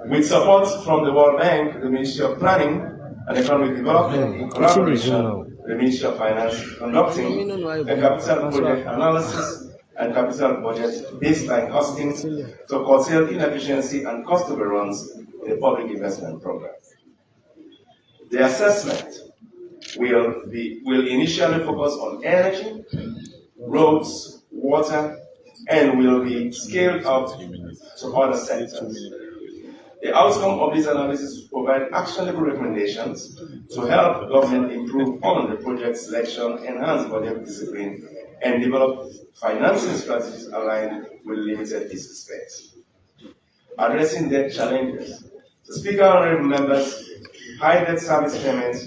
With support from the World Bank, the Ministry of Planning and Economic Development, in collaboration with the Ministry of Finance, conducting a capital project analysis and capital budget baseline costing to curtail inefficiency and cost overruns in the public investment program. The assessment will initially focus on energy, roads, water, and will be scaled up to other sectors. The outcome of this analysis will provide actionable recommendations to help government improve on the project selection, enhance budget discipline, and develop financing strategies aligned with limited fiscal space. Addressing debt challenges. The Speaker, honorable members, high debt service payments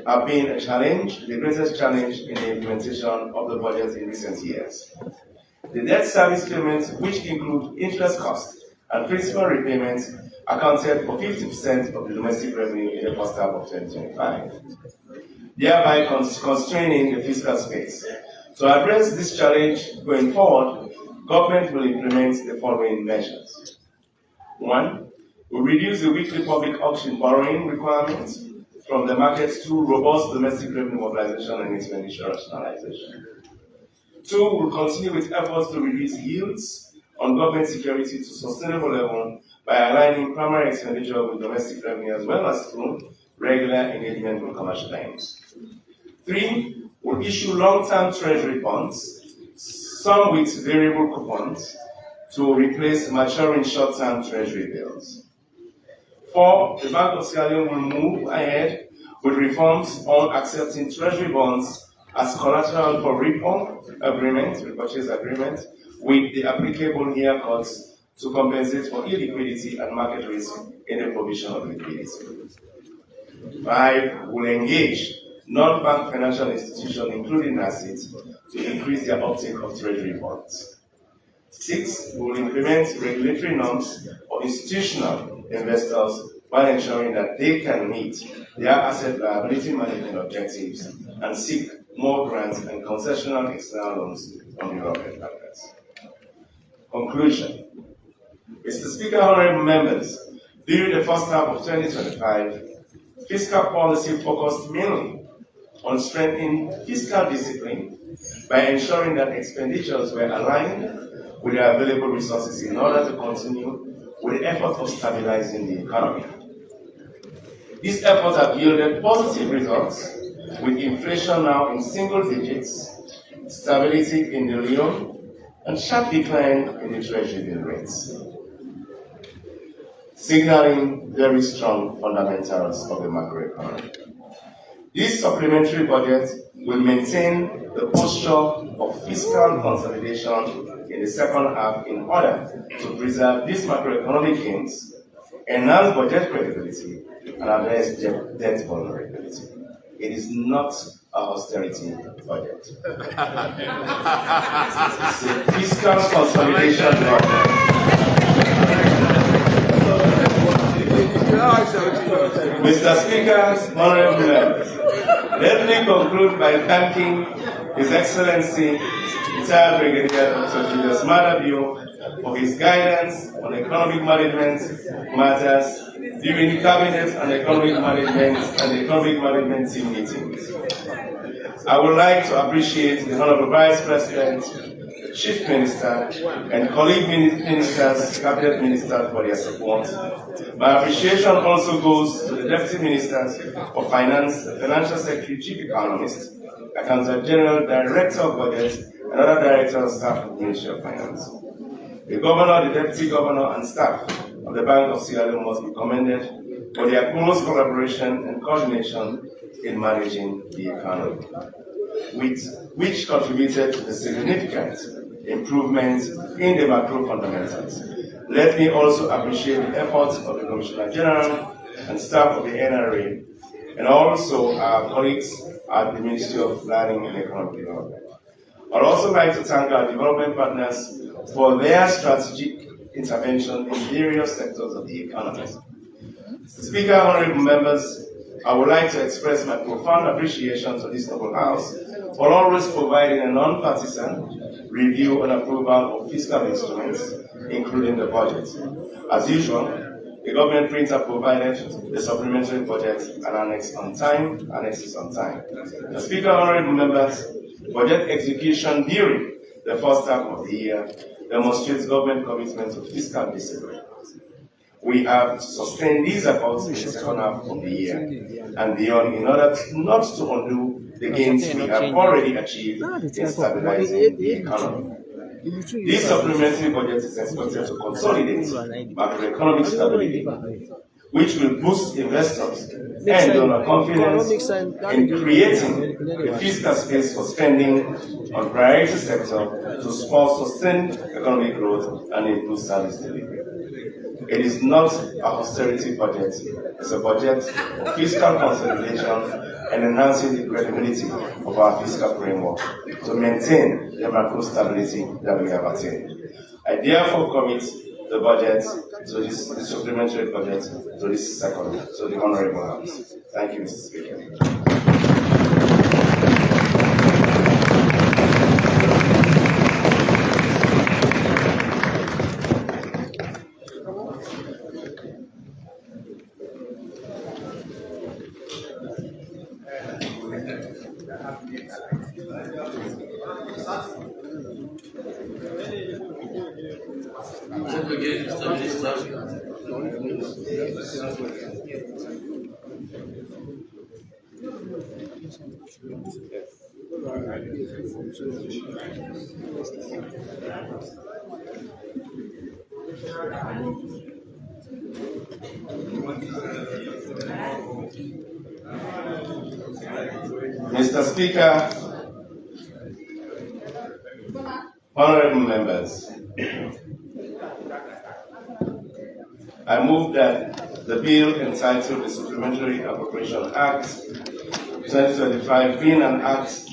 have been a challenge, the greatest challenge in the implementation of the budget in recent years. The debt service payments, which include interest costs and principal repayments, accounted for 50% of the domestic revenue in the first half of 2025, thereby constraining the fiscal space. To address this challenge going forward, government will implement the following measures. 1. We reduce the weekly public auction borrowing requirements from the markets through robust domestic revenue mobilization and expenditure rationalization. 2. We'll continue with efforts to reduce yields on government security to sustainable level by aligning primary expenditure with domestic revenue as well as through regular engagement with commercial banks. 3. We'll issue long-term treasury bonds, some with variable coupons, to replace maturing short-term treasury bills. 4. The Bank of Sierra Leone will move ahead with reforms on accepting treasury bonds as collateral for repo agreements, repurchase agreements, with the applicable haircuts to compensate for illiquidity and market risk in the provision of liquidity. 5. Will engage non-bank financial institutions, including assets, to increase their uptake of treasury bonds. 6. We will implement regulatory norms for institutional investors while ensuring that they can meet their asset liability management objectives and seek more grants and concessional external loans from European markets. Conclusion. Mr. Speaker, honorable members, during the first half of 2025, fiscal policy focused mainly on strengthening fiscal discipline by ensuring that expenditures were aligned with the available resources in order to continue with the effort of stabilizing the economy. These efforts have yielded positive results, with inflation now in single digits, stability in the Leone, and sharp decline in the treasury bill rates, signaling very strong fundamentals of the macroeconomy. This supplementary budget will maintain the posture of fiscal consolidation in the second half in order to preserve these macroeconomic gains, enhance budget credibility, and address debt vulnerability. It is not a austerity budget. It's a fiscal consolidation budget. Mr. Speaker, honorable members, let me conclude by thanking His Excellency, retired Brigadier Dr. Julius Madabio, for his guidance on economic management matters during Cabinet and Economic Management team meetings. I would like to appreciate the Honorable Vice President, the Chief Minister, and colleague ministers, Cabinet Ministers for their support. My appreciation also goes to the Deputy Ministers for Finance, the Financial Secretary, Chief Economist, Accountant General, Director of Budget, and other Directors of Staff of the Ministry of Finance. The Governor, the Deputy Governor, and staff of the Bank of Sierra Leone must be commended for their close collaboration and coordination in managing the economy, which contributed to the significant improvements in the macro fundamentals. Let me also appreciate the efforts of the Commissioner General and staff of the NRA, and also our colleagues at the Ministry of Planning and Economic Development. I'd also like to thank our development partners for their strategic intervention in various sectors of the economy. Mr. Speaker, honorable members, I would like to express my profound appreciation to this noble House for always providing a non-partisan review and approval of fiscal instruments, including the budget. As usual, The government printer provided the supplementary budget and annexes on time. The Speaker, honorable members, budget execution during the first half of the year demonstrates government commitment to fiscal discipline. We have to sustain these efforts in the second half of the year and beyond in order not to undo the gains we have already achieved in stabilizing the economy. This supplementary budget is expected to consolidate macroeconomic stability, which will boost investors and donor confidence in creating a fiscal space for spending on priority sector to support sustained economic growth and improve service delivery. It is not a austerity budget, it's a budget of fiscal consolidation and enhancing the credibility of our fiscal framework to maintain the macro stability that we have attained. I therefore commit the budget to this supplementary budget to this second, to the Honorable House. Thank you, Mr. Speaker. Mr. Speaker, honorable members, I move that the bill entitled the Supplementary Appropriation Act 2025 being an act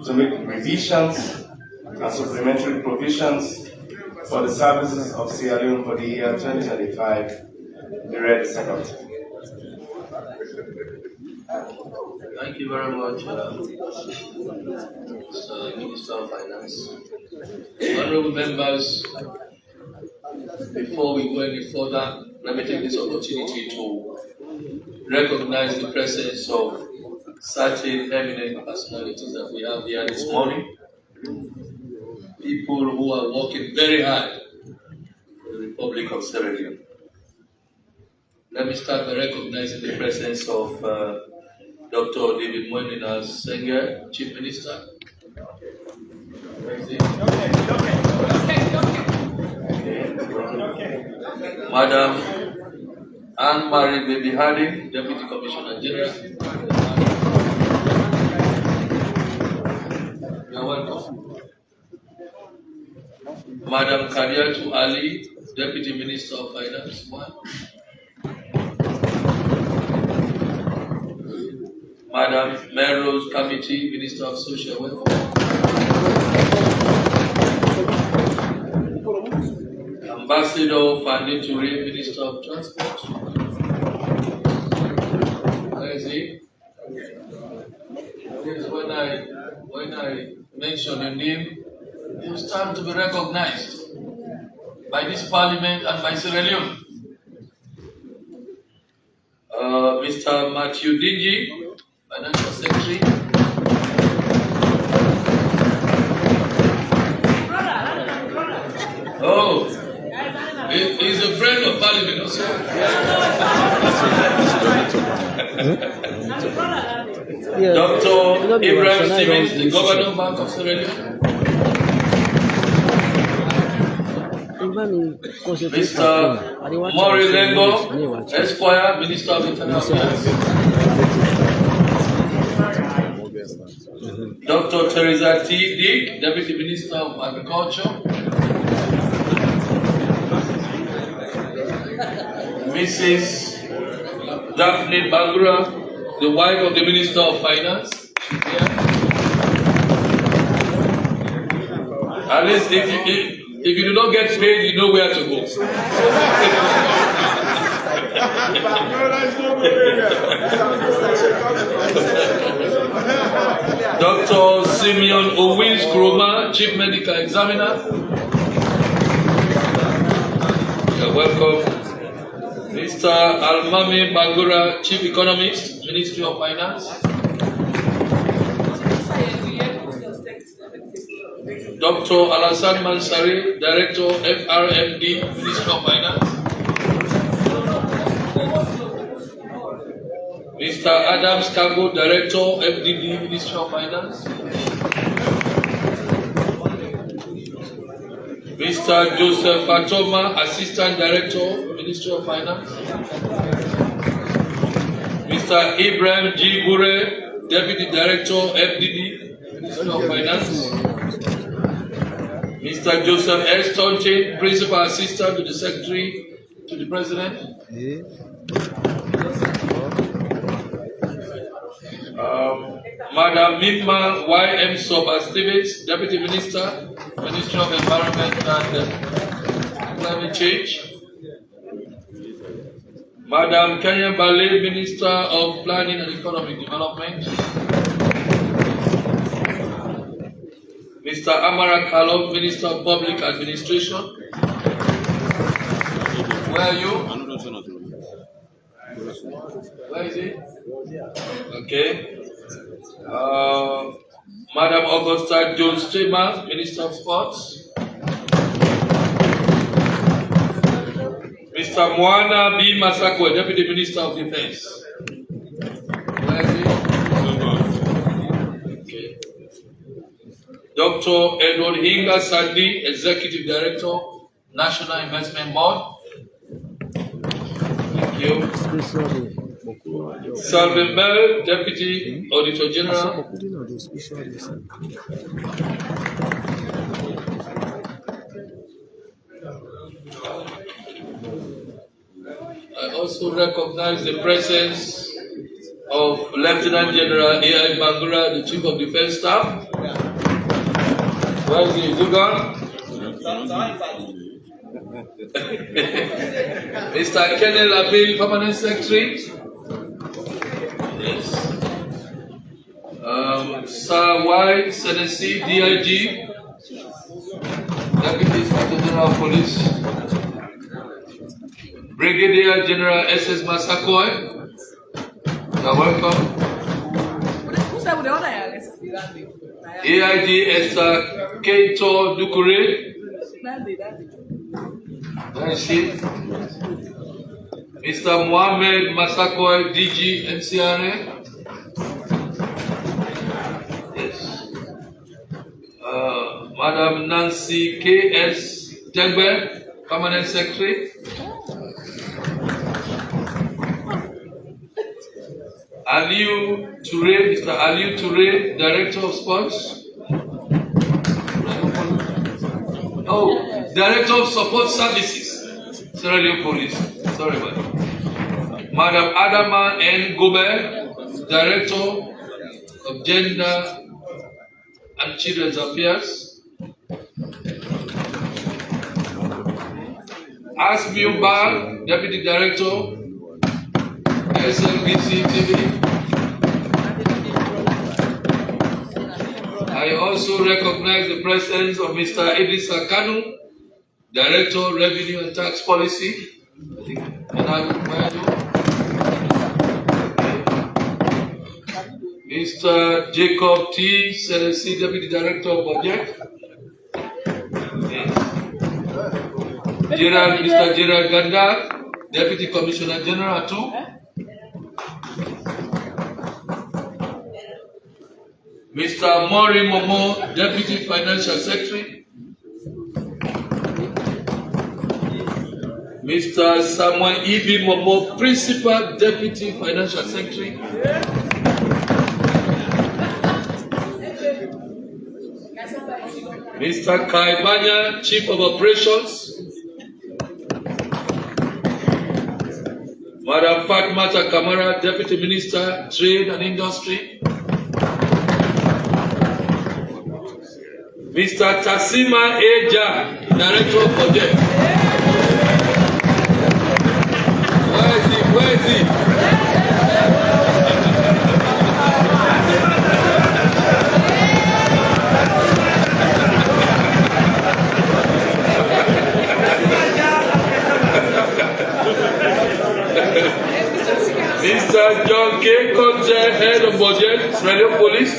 to make revisions and supplementary provisions for the services of Sierra Leone for the year 2025 be read second. Thank you very much, Mr. Minister of Finance. Honorable members, before we go any further, let me take this opportunity to recognize the presence of certain eminent personalities that we have here this morning. People who are working very hard in the Republic of Sierra Leone. Let me start by recognizing the presence of Dr. David Moenina Senga, Chief Minister. Madam Anne-Marie Baby Harding, Deputy Commissioner General. You're welcome. Madam Kadiatu Ali, Deputy Minister of Finance. Madam Melrose Committee, Minister of Social Welfare. Ambassador Fandi Toure, Minister of Transport. Where is he? Yes, when I mention your name, you stand to be recognized by this Parliament and by Sierra Leone. Mr. Matthew Dingy, Financial Secretary. Oh, he's a friend of Parliament also. Dr. Ibrahim Stevens, the Governor Bank of Sierra Leone. Mr. Mori Lengo, Esquire, Minister of Internal Affairs. Dr. Teresa T. Dick, Deputy Minister of Agriculture. Mrs. Daphne Bangura, the wife of the Minister of Finance. At least if you do not get paid, you know where to go. Dr. Simeon Owens Kroma, Chief Medical Examiner. You're welcome. Mr. Almami Bangura, Chief Economist, Ministry of Finance. Dr. Alassane Mansari, Director, FRMD, Ministry of Finance. Mr. Adams Kago, Director, FDD, Ministry of Finance. Mr. Joseph Fatoma, Assistant Director, Ministry of Finance. Mr. Ibrahim G. Bure, Deputy Director, FDD, Ministry of Finance. Mr. Joseph S. Tonche, Principal Assistant to the Secretary to the President. Madam Mimma Y.M. Soba Stevens, Deputy Minister, Ministry of Environment and Climate Change. Madam Kenya Bale, Minister of Planning and Economic Development. Mr. Amara Kalov, Minister of Public Administration. Where are you? Where is he? Okay. Madam Augusta Jones-Tema, Minister of Sports. Mr. Moana B. Masako, Deputy Minister of Defense. Where is he? Okay. Dr. Edward Hinga Sandi, Executive Director, National Investment Board. Thank you. Salvin Bell, Deputy Auditor General. I also recognize the presence of Lieutenant General A.I. Bangura, the Chief of Defense Staff. Where is he? Is he gone? Mr. Kenel Abil, Permanent Secretary. Yes. Sir Y. Senesi, DIG, Deputy Inspector General of Police. Brigadier General S.S. Masakoi, you're welcome. AID Esther Keito Dukure. Where is she? Mr. Mohamed Masakoi, DG NCRA. Yes. Madam Nancy K.S. Tegbe, Permanent Secretary. Aliu Toure, Mr. Aliu Toure, Director of Sports. Oh, Director of Support Services, Sierra Leone Police. Sorry about that. Madam Adama N. Gobe, Director of Gender and Children's Affairs. Asmiu Bar, Deputy Director, SLBC TV. I also recognize the presence of Mr. Idrissa Kanu, Director, Revenue and Tax Policy. Mr. Jacob T. Senesi, Deputy Director of Budget. Yes. Mr. Gerard Ganda, Deputy Commissioner General too. Mr. Mori Momo, Deputy Financial Secretary. Mr. Samuel E.B. Momo, Principal Deputy Financial Secretary. Mr. Kai Banya, Chief of Operations. Madam Fatmata Kamara, Deputy Minister, Trade and Industry. Mr. Tassima Eja, Director of Budget. Where is he? Where is he? Mr. John K. Conte, Head of Budget, Sierra Police.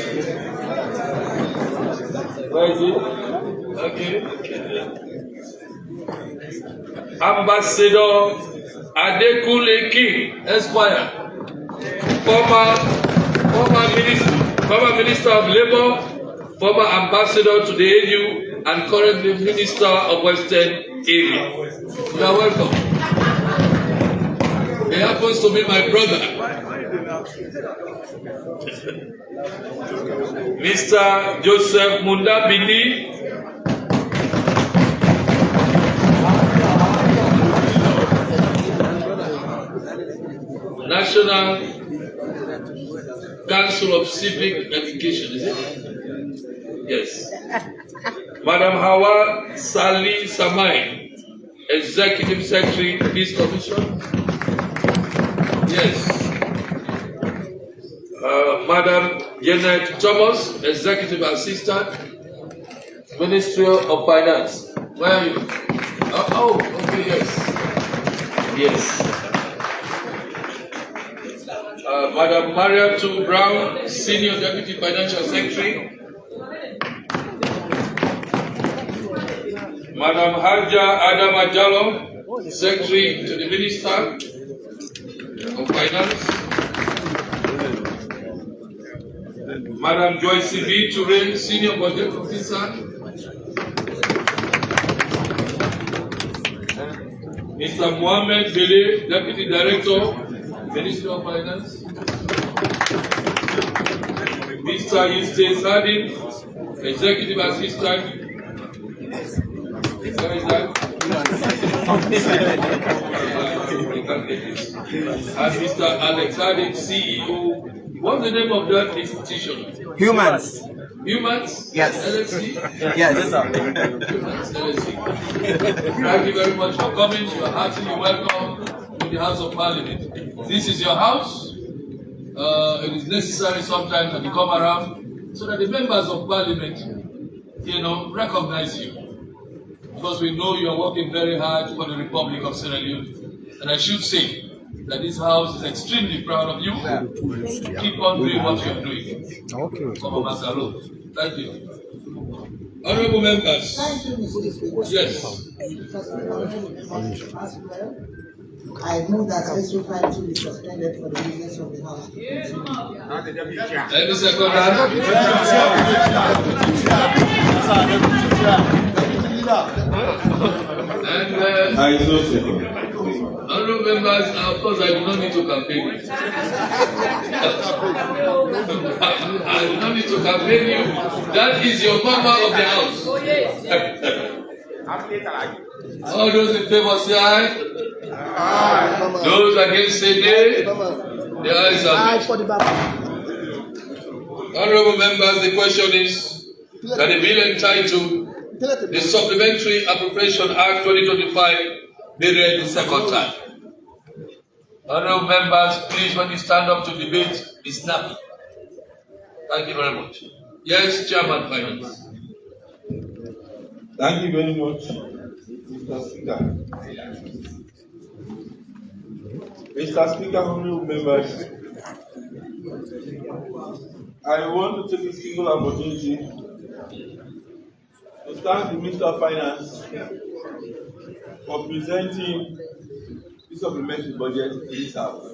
Where is he? Okay. Ambassador Adekunle King, Esquire, former Minister of Labour, former Ambassador to the AU, and currently Minister of Western Area. You are welcome. He happens to be my brother. Mr. Joseph Mundabili, National Council of Civic Education, is it? Yes. Madam Hawa Sali Samai, Executive Secretary, Peace Commission. Yes. Madam Janet Thomas, Executive Assistant, Ministry of Finance. Where are you? Okay, yes. Yes. Madam Maria Tu Brown, Senior Deputy Financial Secretary. Madam Haja Adama Jallo, Secretary to the Minister of Finance. Madam Joyce B. Toure, Senior Budget Officer. Mr. Mohamed Bele, Deputy Director, Ministry of Finance. Mr. Eustace Harding, Executive Assistant. Where is that? And Mr. Alex Harding, CEO. What's the name of that institution? Humans. Humans? Yes. LSC? Yes. Humans, LSC. Thank you very much for coming. You are heartily welcome to the House of Parliament. This is your house. It is necessary sometimes that you come around so that the members of Parliament, recognize you. Because we know you are working very hard for the Republic of Sierra Leone. And I should say that this house is extremely proud of you. Keep on doing what you are doing. Okay. Thank you. Honorable members. Yes. I move that Special 5 be suspended for the business of the House. Any second hand? And honorable members, of course, I do not need to campaign you. I do not need to campaign you. That is your member of the House. All those in favor say aye. Aye. Those against say nay. The ayes have it. Honorable members, the question is that the bill entitled the Supplementary Appropriation Act 2025 be read the second time. Honorable members, please, when you stand up to debate, be snappy. Thank you very much. Yes, Chairman Finance. Thank you very much, Mr. Speaker. Mr. Speaker, honorable members, I want to take this single opportunity to thank the Minister of Finance for presenting the supplementary budget to this House.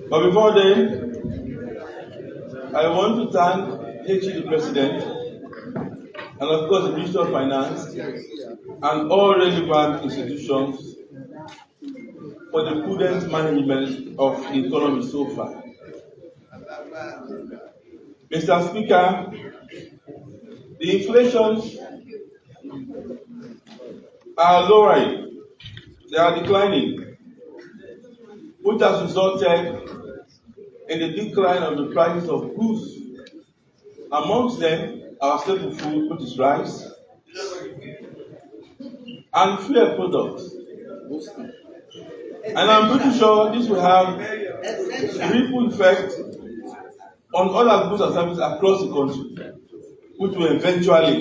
But before then, I want to thank the President, and of course the Minister of Finance, and all relevant institutions for the prudent management of the economy so far. Mr. Speaker, the inflation are lowering, they are declining, which has resulted in the decline of the prices of goods. Amongst them, our staple food, which is rice, and fuel products. And I'm pretty sure this will have a ripple effect on other goods and services across the country, which will eventually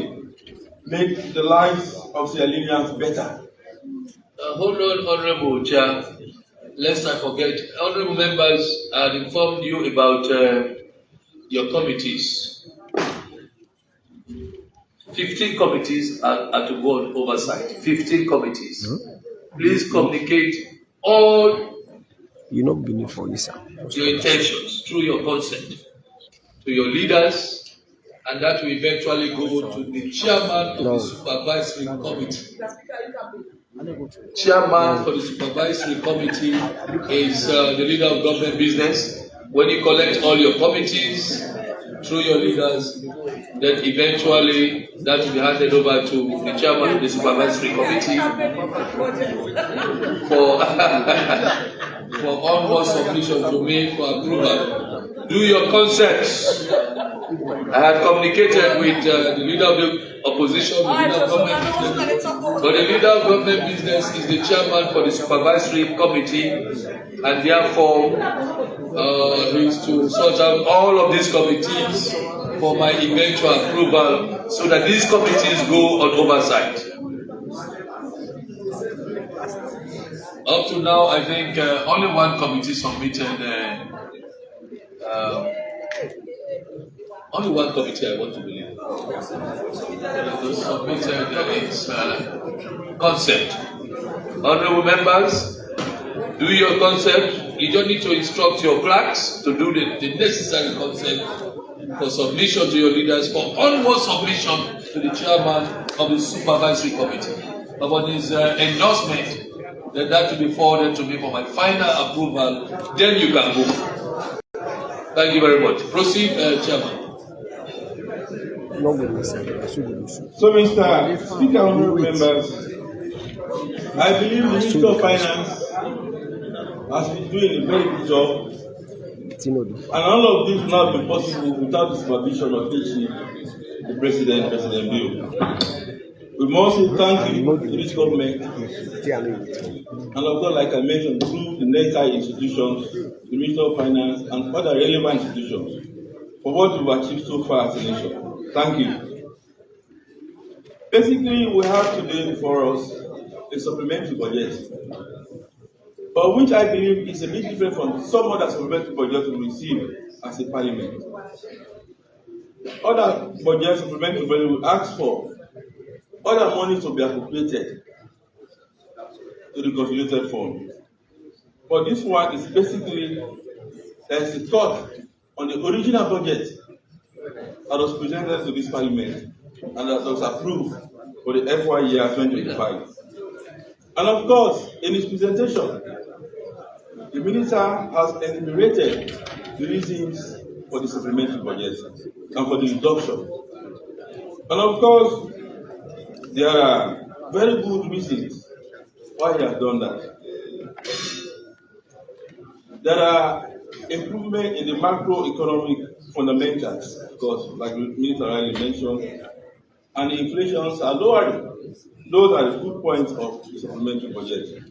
make the lives of Sierra Leoneans better. Hold on, Honorable Chair. Lest I forget, Honorable members, I had informed you about your committees. 15 committees are to go on oversight. 15 committees. Please communicate all your intentions through your consent to your leaders, and that will eventually go to the chairman of the supervisory committee. Chairman for the supervisory committee is the leader of government business. When you collect all your committees through your leaders, then eventually that will be handed over to the chairman of the supervisory committee for onward submission to me for approval. Do your consents. I had communicated with the leader of the opposition, the leader of government business, but the leader of government business is the chairman for the supervisory committee, and therefore he is to sort out all of these committees for my eventual approval, so that these committees go on oversight. Up to now, I think only one committee submitted. Only one committee I want to believe. Submitted its concept. Honorable members, do your concept. You don't need to instruct your clerks to do the necessary concept for submission to your leaders, for onward submission to the chairman of the supervisory committee. About his endorsement, then that will be forwarded to me for my final approval. Then you can go. Thank you very much. Proceed, Chairman. So, Mr. Speaker, honorable members, I believe the Minister of Finance has been doing a very good job, and all of this would not be possible without the supervision of the President, President Leone. We must say thank you to this government, and of course, like I mentioned, through the necessary institutions, the Minister of Finance, and other relevant institutions, for what we've achieved so far as a nation. Thank you. Basically, we have today before us a supplementary budget, but which I believe is a bit different from some other supplementary budgets we receive as a parliament. Other budgets, supplementary budget, will ask for other monies to be appropriated to the consolidated fund. But this one is basically, there is a cut on the original budget that was presented to this parliament and that was approved for the FY year 2025. And of course, in his presentation, the minister has enumerated the reasons for the supplementary budget and for the reduction. And of course, there are very good reasons why he has done that. There are improvements in the macroeconomic fundamentals, because like the minister already mentioned, and the inflations are lowering. Those are the good points of the supplementary budget.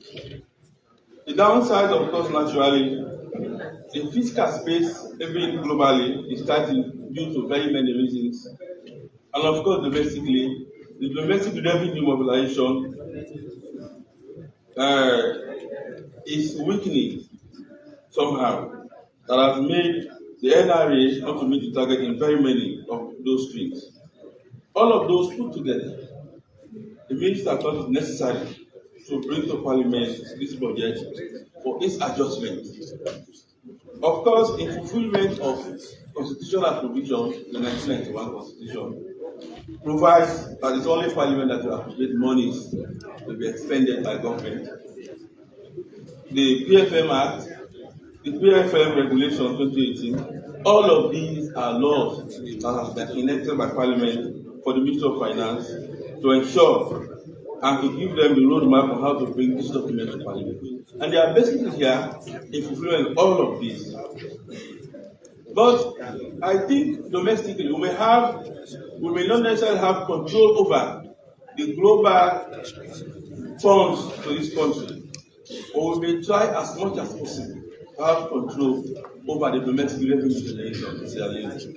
The downside, of course, naturally, the fiscal space, even globally, is starting due to very many reasons. And of course, domestically, the domestic revenue mobilization is weakening somehow. That has made the NRA not to meet the target in very many of those streams. All of those put together, the minister thought it necessary to bring to Parliament this budget for its adjustment. Of course, in fulfillment of constitutional provision, the 1991 Constitution provides that it's only Parliament that will appropriate monies to be expended by government. The PFM Act, the PFM Regulation 2018, all of these are laws that have been enacted by Parliament for the Ministry of Finance to ensure and to give them the roadmap on how to bring this document to Parliament. And they are basically here in fulfillment all of these. But I think domestically we may not necessarily have control over the global funds to this country, but we may try as much as possible to have control over the domestic revenue generation.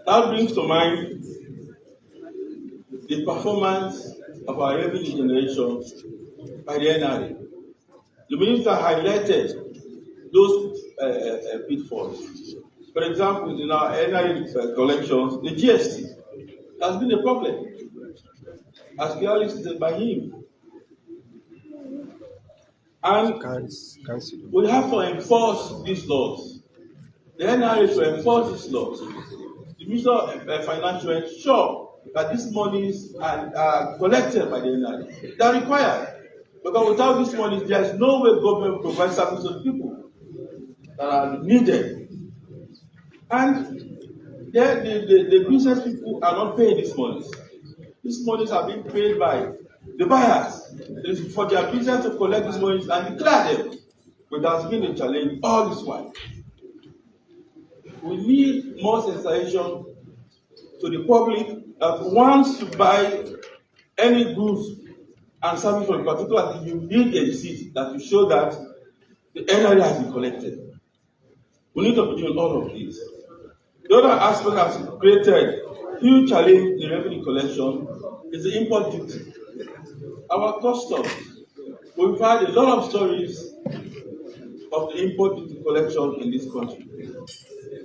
That brings to mind the performance of our revenue generation by the NRA. The minister highlighted those pitfalls. For example, in our NRA collections, the GST has been a problem, as clearly stated by him. And we have to enforce these laws. The NRA should enforce these laws. The Minister of Finance should ensure that these monies are collected by the NRA. They are required. Because without these monies, there is no way government will provide service to the people that are needed. And the business people are not paying these monies. These monies are being paid by the buyers. It is for their business to collect these monies and declare them. But that's been a challenge all this while. We need more sensitization to the public that wants to buy any goods and service from a particular thing. You need a receipt that will show that the NRA has been collected. We need to be doing all of this. The other aspect that has created huge challenge in revenue collection is the import duty. Our customs, we've had a lot of stories of the import duty collection in this country.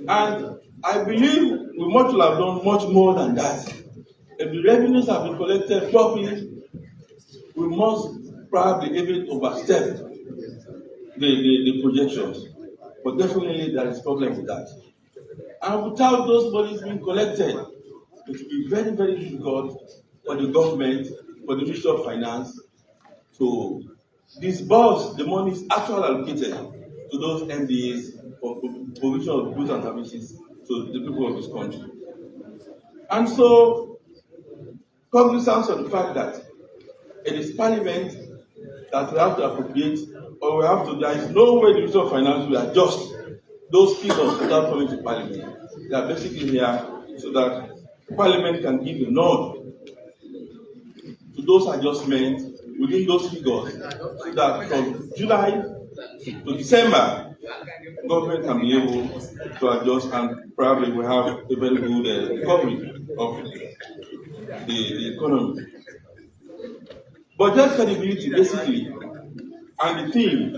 And I believe we must have done much more than that. If the revenues have been collected properly, we must probably even overstep the projections. But definitely there is a problem with that. And without those monies being collected, it will be very, very difficult for the government, for the Ministry of Finance, to disburse the monies actually allocated to those MDAs for provision of goods and services to the people of this country. And so, cognizance of the fact that it is Parliament that we have to appropriate, or we have to, there is no way the Ministry of Finance will adjust those figures without coming to Parliament. They are basically here so that Parliament can give a nod to those adjustments within those figures, so that from July to December, government can be able to adjust and probably will have a very good recovery of the economy. Budget credibility, basically, and the theme,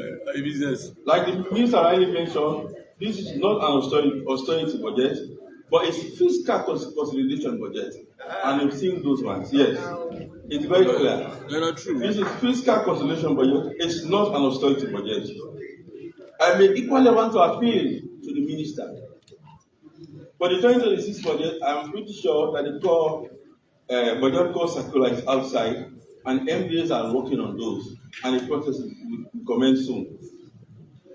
like the minister already mentioned, this is not an austerity budget, but it's fiscal consolidation budget. And you've seen those ones, yes. It's very clear. They're not true. This is fiscal consolidation budget, it's not an austerity budget. I may equally want to appeal to the minister. For the 2026 budget, I'm pretty sure that the core budget core circular is outside, and MDAs are working on those, and the process will commence soon.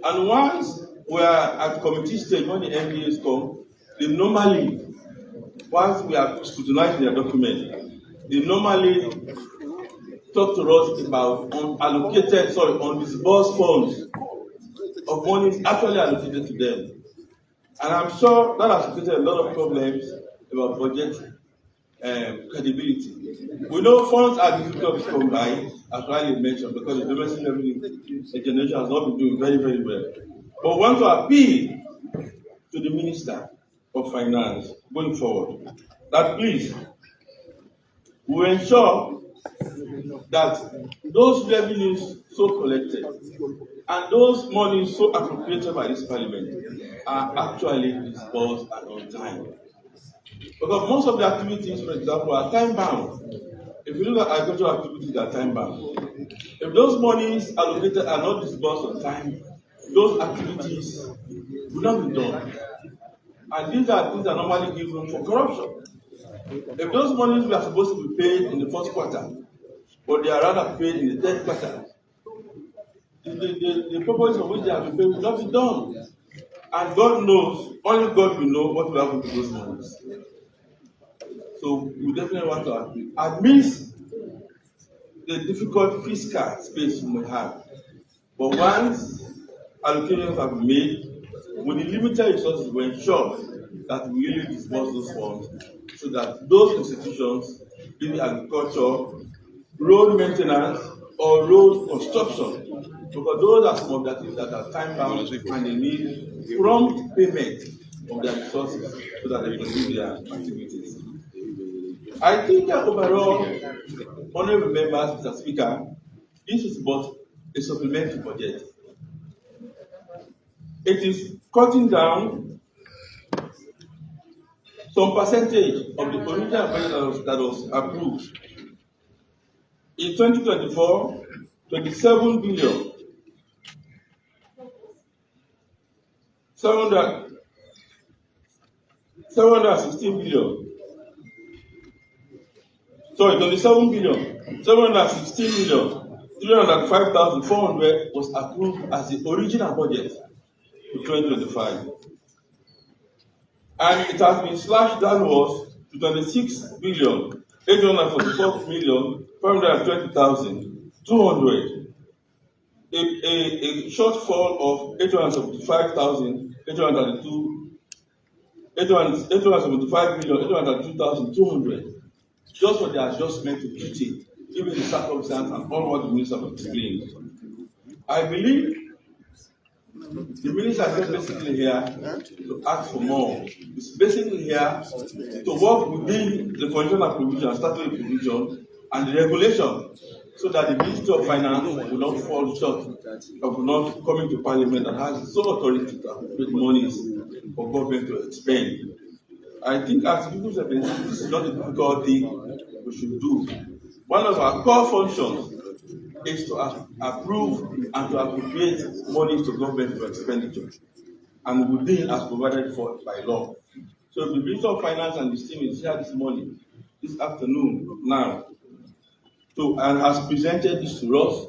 And once we are at committee stage, when the MDAs come, they normally, once we are scrutinizing their document, they normally talk to us about undisbursed funds of money actually allocated to them. And I'm sure that has created a lot of problems about budget credibility. We know funds are difficult to come by, as Riley mentioned, because the domestic revenue generation has not been doing very, very well. But we want to appeal to the Minister of Finance going forward that please, we ensure that those revenues so collected and those monies so appropriated by this Parliament are actually disbursed and on time. Because most of the activities, for example, are time bound. If you look at agricultural activities, they are time bound. If those monies allocated are not disbursed on time, those activities will not be done. And these are things that normally give room for corruption. If those monies were supposed to be paid in the first quarter, but they are rather paid in the third quarter, the purpose of which they have been paid will not be done. And God knows, only God will know what will happen to those monies. So we definitely want to amidst the difficult fiscal space we may have. But once allocations have been made, with the limited resources, we ensure that we really disburse those funds so that those institutions, be it agriculture, road maintenance, or road construction, because those are some of the things that are time bound and they need prompt payment of their resources so that they can do their activities. I think that overall, honorable members, Mr. Speaker, this is but a supplementary budget. It is cutting down some percentage of the original budget that was approved. In 2024, 27 billion, 716 billion. Sorry, 27 billion, 716 million, 305,400 was approved as the original budget for 2025. And it has been slashed downwards to 26 billion, 844 million, 520,200. A shortfall of 875,832,200 just for the adjustment to duty, given the circumstance and all what the minister has explained. I believe the minister is not basically here to ask for more. It's basically here to work within the constitutional provision, statutory provision, and the regulation, so that the Ministry of Finance will not fall short of not coming to Parliament and has sole authority to appropriate monies for government to expend. I think as people's representatives, this is not a difficult thing we should do. One of our core functions is to approve and to appropriate money to government for expenditure, and within as provided for by law. So the Minister of Finance and the team is here this morning, this afternoon, now, and has presented this to us.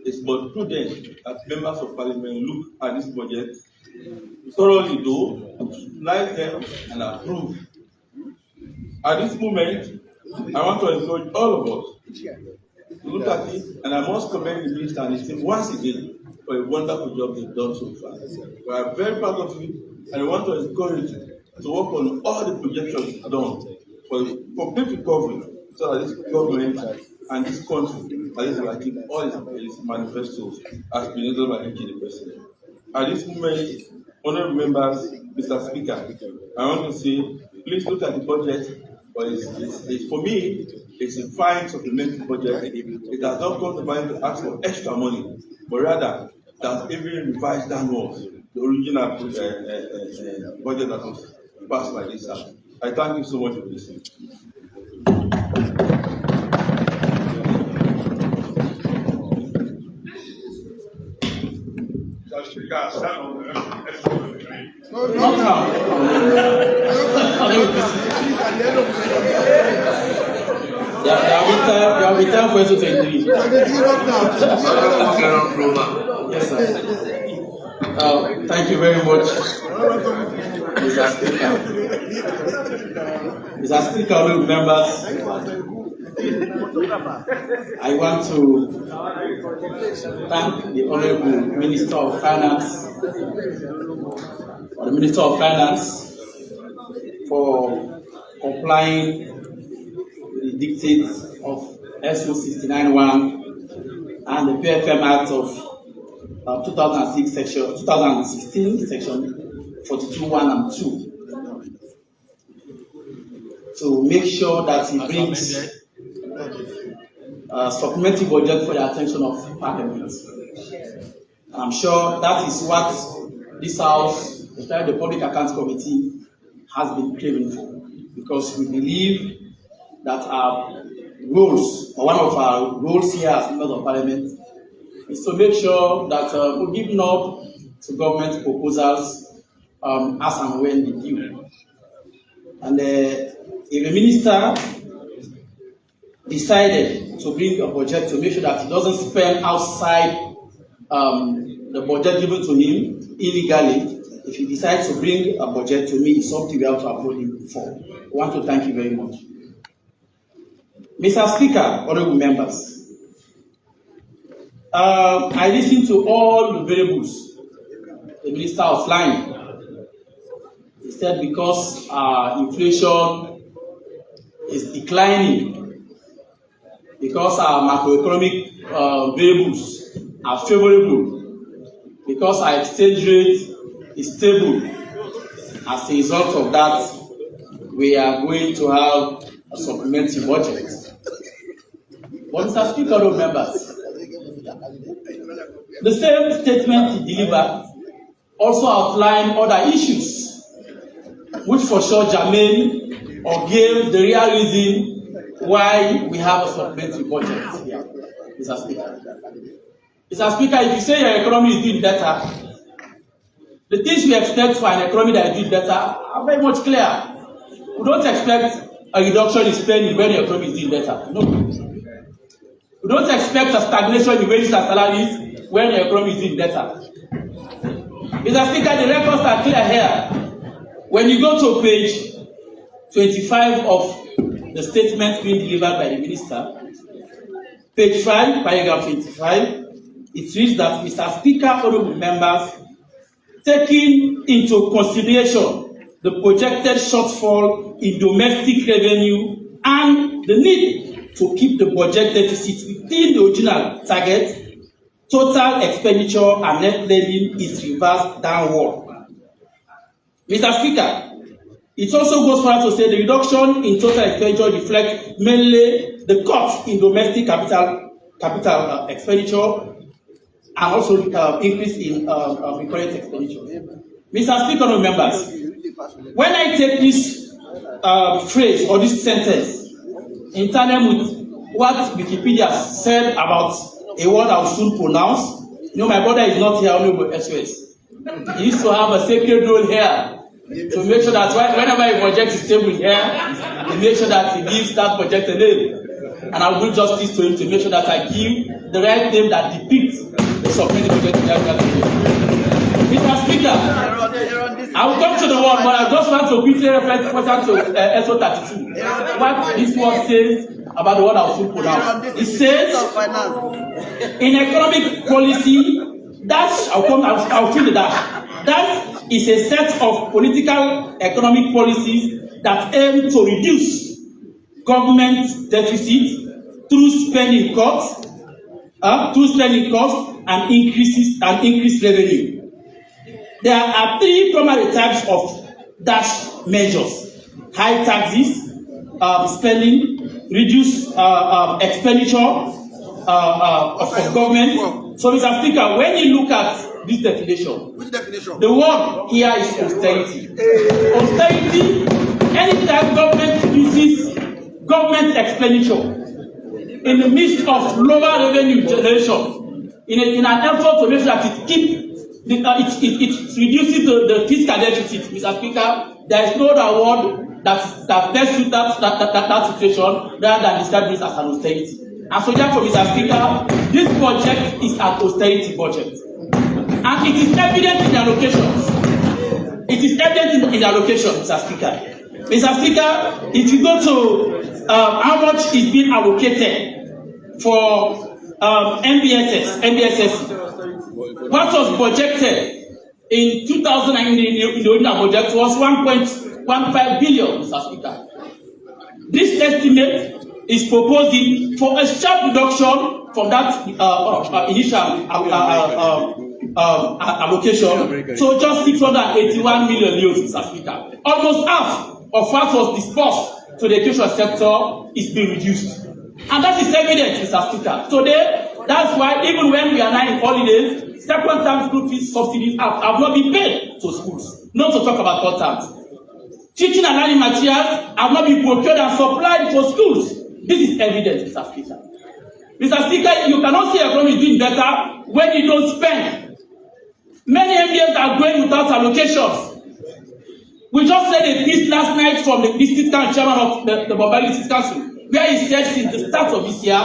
It's but prudent that members of Parliament look at this budget thoroughly, though, scrutinize them and approve. At this moment, I want to encourage all of us to look at it, and I must commend the minister and his team once again for a wonderful job they've done so far. We are very proud of you, and I want to encourage you to work on all the projections done for complete recovery, so that this government and this country, at least I think all its manifestos has been endorsed by the President. At this moment, honourable members, Mr. Speaker, I want to say, please look at the budget. But for me, it's a fine supplementary budget. It has not come to mind to ask for extra money, but rather it has even revised downwards the original budget that was passed by this House. I thank you so much for listening. There will be time for you to take three. Yes, sir. Thank you very much, Mr. Speaker. Mr. Speaker, honorable members, I want to thank the Honorable Minister of Finance, or the Minister of Finance, for complying with the dictates of SO 69(1) and the PFM Act of 2016, Section 42(1) and 2, to make sure that he brings supplementary budget for the attention of Parliament. And I'm sure that is what this House, especially the Public Accounts Committee, has been craving for, because we believe that our goals, or one of our goals here as members of Parliament, is to make sure that we're giving up to government proposals as and when they due. And if the minister decided to bring a budget to make sure that he doesn't spend outside the budget given to him illegally, if he decides to bring a budget to me, it's something we have to applaud him for. I want to thank you very much. Mr. Speaker, honorable members, I listened to all the variables the minister outlined. He said because inflation is declining, because our macroeconomic variables are favorable, because our exchange rate is stable. As a result of that, we are going to have a supplementary budget. But Mr. Speaker, members, The same statement he delivered also outlined other issues, which for sure germane or gave the real reason why we have a supplementary budget here, Mr. Speaker. Mr. Speaker, if you say your economy is doing better, the things we expect for an economy that is doing better are very much clear. We don't expect a reduction in spending when the economy is doing better. No. We don't expect a stagnation in wages and salaries when the economy is doing better. Mr. Speaker, the records are clear here. When you go to page 25 of the statement being delivered by the minister, page 5, paragraph 25, it reads that, Mr. Speaker, honorable members, taking into consideration the projected shortfall in domestic revenue and the need to keep the budget deficit within the original target, total expenditure and net lending is reversed downward. Mr. Speaker, it also goes further to say the reduction in total expenditure reflects mainly the cut in domestic capital expenditure and also increase in recurrent expenditure. Mr. Speaker, honourable members, when I take this phrase or this sentence in tandem with what Wikipedia said about a word I will soon pronounce, you know, my brother is not here, honourable SOS. He needs to have a sacred role here to make sure that whenever a project is tabled here, he makes sure that he gives that project a name. And I will do justice to him to make sure that I give the right name that depicts the supplementary project. Mr. Speaker, I will come to the word, but I just want to quickly refer to SO 32. What this word says about the word I will soon pronounce. It says, in economic policy, I'll fill the dash. That is a set of political economic policies that aim to reduce government deficit through spending cuts, and increased revenue. There are three primary types of dash measures: high taxes, spending, reduced expenditure of government. So, Mr. Speaker, when you look at this definition, which definition? The word here is austerity. Austerity, anytime government uses government expenditure in the midst of lower revenue generation, in an effort to make sure that it reduces the fiscal deficit, Mr. Speaker, there is no other word that best suits that situation rather than describe this as an austerity. And so therefore, Mr. Speaker, this budget is an austerity budget. And it is evident in the allocations. It is evident in the allocation, Mr. Speaker. Mr. Speaker, if you go to how much is being allocated for NBSS, what was projected in 2009 in the original budget was 1.15 billion, Mr. Speaker. This estimate is proposing for a sharp reduction from that initial allocation, so just 681 million euros, Mr. Speaker. Almost half of what was disbursed to the education sector is being reduced. And that is evident, Mr. Speaker. Today, that's why even when we are now in holidays, second-term school fees subsidies have not been paid to schools. Not to talk about third terms. Teaching and learning materials have not been procured and supplied for schools. This is evident, Mr. Speaker. Mr. Speaker, you cannot say economy is doing better when you don't spend. Many MBAs are going without allocations. We just read a piece last night from the district chairman of the Bombay District Council, where he said since the start of this year,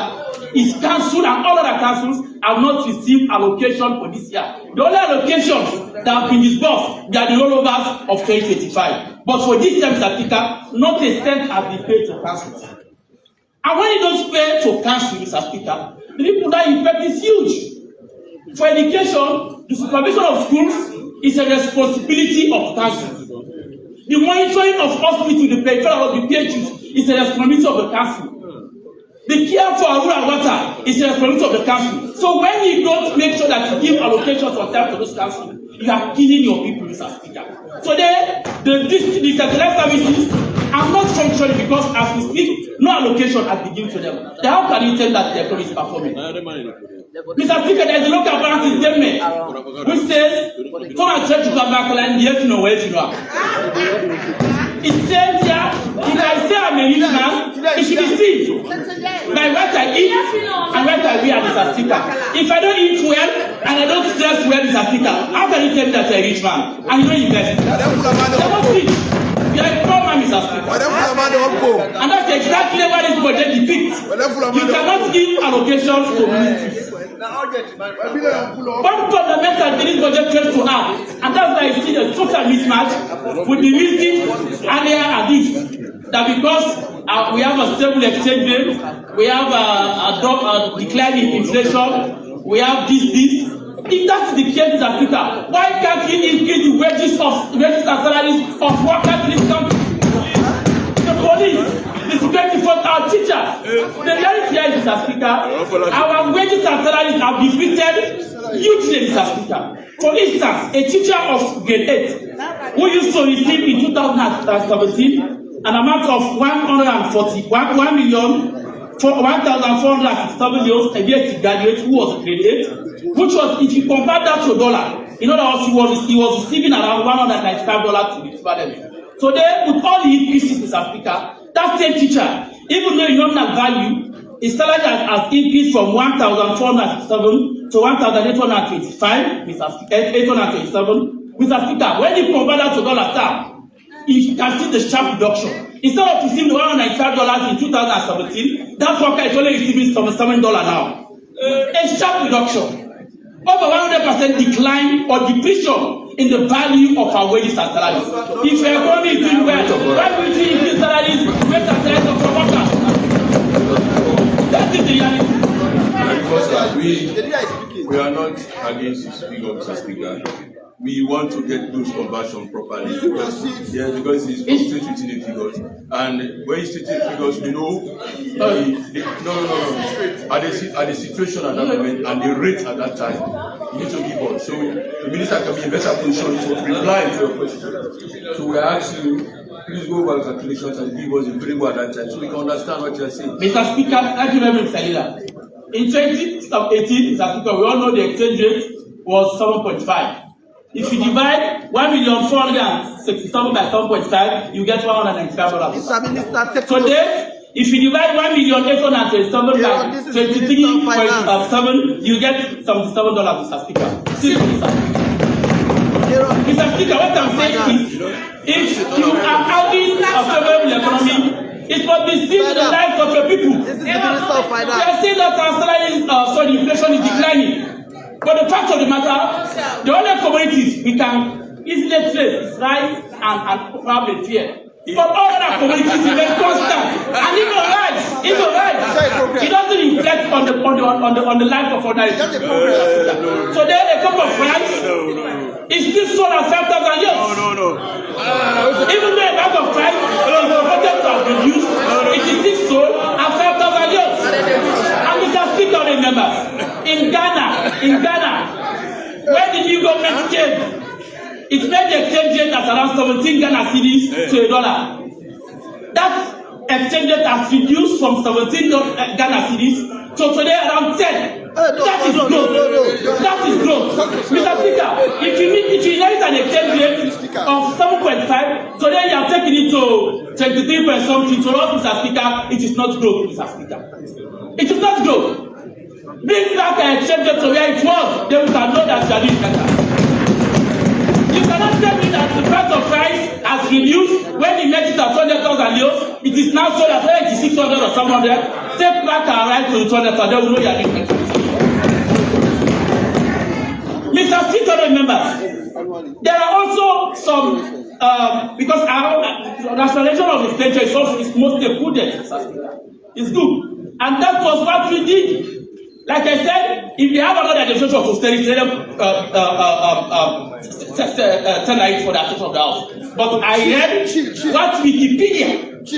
his council and all other councils have not received allocation for this year. The only allocations that have been disbursed, they are the rollovers of 2025. But for this year, Mr. Speaker, not a cent has been paid to councils. And when you don't pay to council, Mr. Speaker, the people that impact is huge. For education, the supervision of schools is a responsibility of council. The monitoring of hospitals, the peripheral of the PHUs is a responsibility of the council. The care for rural water is a responsibility of the council. So when you don't make sure that you give allocations on time to those councils, you are killing your people, Mr. Speaker. Today, the decentralized services are not functioning because as we speak, no allocation has been given to them. Then how can you tell that the economy is performing? Mr. Speaker, there is a local party statement which says, "Come and church to come back and yet to know where to know." It says here, if I say I'm a rich man, it should be seen by what I eat and what I wear, Mr. Speaker. If I don't eat well and I don't dress well, Mr. Speaker, how can you tell me that you're a rich man and you don't invest? You're not rich. You're a poor man, Mr. Speaker. And that's exactly what this budget depicts. You cannot give allocations to ministries. One fundamental in this budget tends to have, and that's why I see a total mismatch with the reason earlier at this, that because we have a stable exchange rate, we have a decline in inflation, we have this. If that's the case, Mr. Speaker, why can't we increase the wages and salaries of workers in this country? The police, the security force, our teachers. The reality here, Mr. Speaker, our wages and salaries have defeated hugely, Mr. Speaker. For instance, a teacher of grade 8 who used to receive in 2017 an amount of 1,467 euros a year to graduate who was grade 8, which was, if you compare that to dollar, in other words, he was receiving around $195 to be equivalent. So there, with all the increases, Mr. Speaker, that same teacher, even though in nominal value, his salary has increased from 1,467 to 1,825, Mr. Speaker, when you compare that to dollar term, you can see the sharp reduction. Instead of receiving $195 in 2017, that worker is only receiving $7 now. A sharp reduction. Over 100% decline or depletion in the value of our wages and salaries. If your economy is doing well, why will you increase salaries, wages and salaries of your workers? That is the reality. We are not against this figure, Mr. Speaker. We want to get those conversion properly because it's straight within the figures. And when you state the figures, we know at the situation at that moment and the rate at that time, you need to give us. So the minister can be in better position to reply to your question. So we are asking you, please go over calculations and give us the framework at that time so we can understand what you are saying. Mr. Speaker, thank you very much, Mr. Leader. In 2018, Mr. Speaker, we all know the exchange rate was 7.5. If you divide 1,467,000 by 7.5, you get $195. So then, if you divide 1,827,000 by 23.7, you get $77, Mr. Speaker. Mr. Speaker, what I'm saying is, if you are having a favorable economy, it must be seen in the lives of your people. They are saying that our salaries, inflation is declining. But the fact of the matter, the only commodities we can easily trace is rice and probably fear. But all other commodities remain constant. And even rice, it doesn't reflect on the life of ordinary people. So then a cup of rice is still sold at 5,000 euros. Even though a bag of rice is reported to have reduced, it is still sold at 5,000 euros. And Mr. Speaker, remember, in Ghana, when the new government came, it made the exchange rate at around 17 Ghana cedis to $1. That exchange rate has reduced from 17 Ghana cedis to today around 10. That is growth. That is growth. Mr. Speaker, if you inherit an exchange rate of 7.5, today you are taking it to 23 point something. To us, Mr. Speaker, it is not growth, Mr. Speaker. It is not growth. Bring back an exchange rate to where it was, then we can know that you are doing better. You cannot tell me that the price of rice has reduced when you made it at 200,000 euros. It is now sold at 600 or 700. Take back our rice to 200,000, then we know you are doing better. Mr. Speaker, members, there are also some, because our nationalization of expenditure is mostly prudent, it's good. And that was what we did. Like I said, if you have another administration of austerity, tell it for the attention of the House. But I read what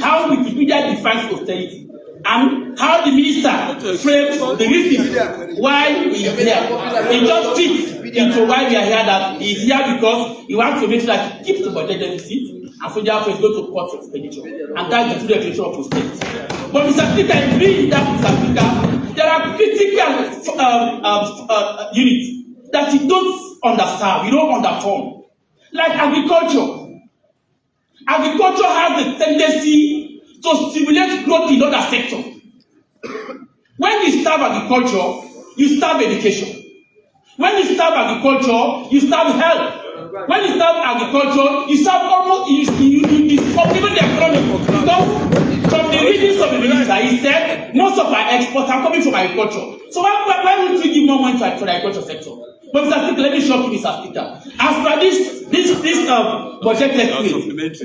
how Wikipedia defines austerity, and how the minister frames the reason why he is here. It just fits into why we are here, that he is here because he wants to make sure that he keeps the budget deficit and so therefore it's going to cut expenditure. And that's the true definition of prosperity. But Mr. Speaker, I agree that, Mr. Speaker, there are critical units that you don't understand, you don't underform. Like agriculture. Agriculture has the tendency to stimulate growth in other sectors. When you starve agriculture, you starve education. When you starve agriculture, you starve health. When you starve agriculture, you starve almost you stop even the economy. Because from the readings of the minister, he said most of our exports are coming from agriculture. So why would we give more money for the agriculture sector? But Mr. Speaker, let me shock you, Mr. Speaker. As per this budgeted thing,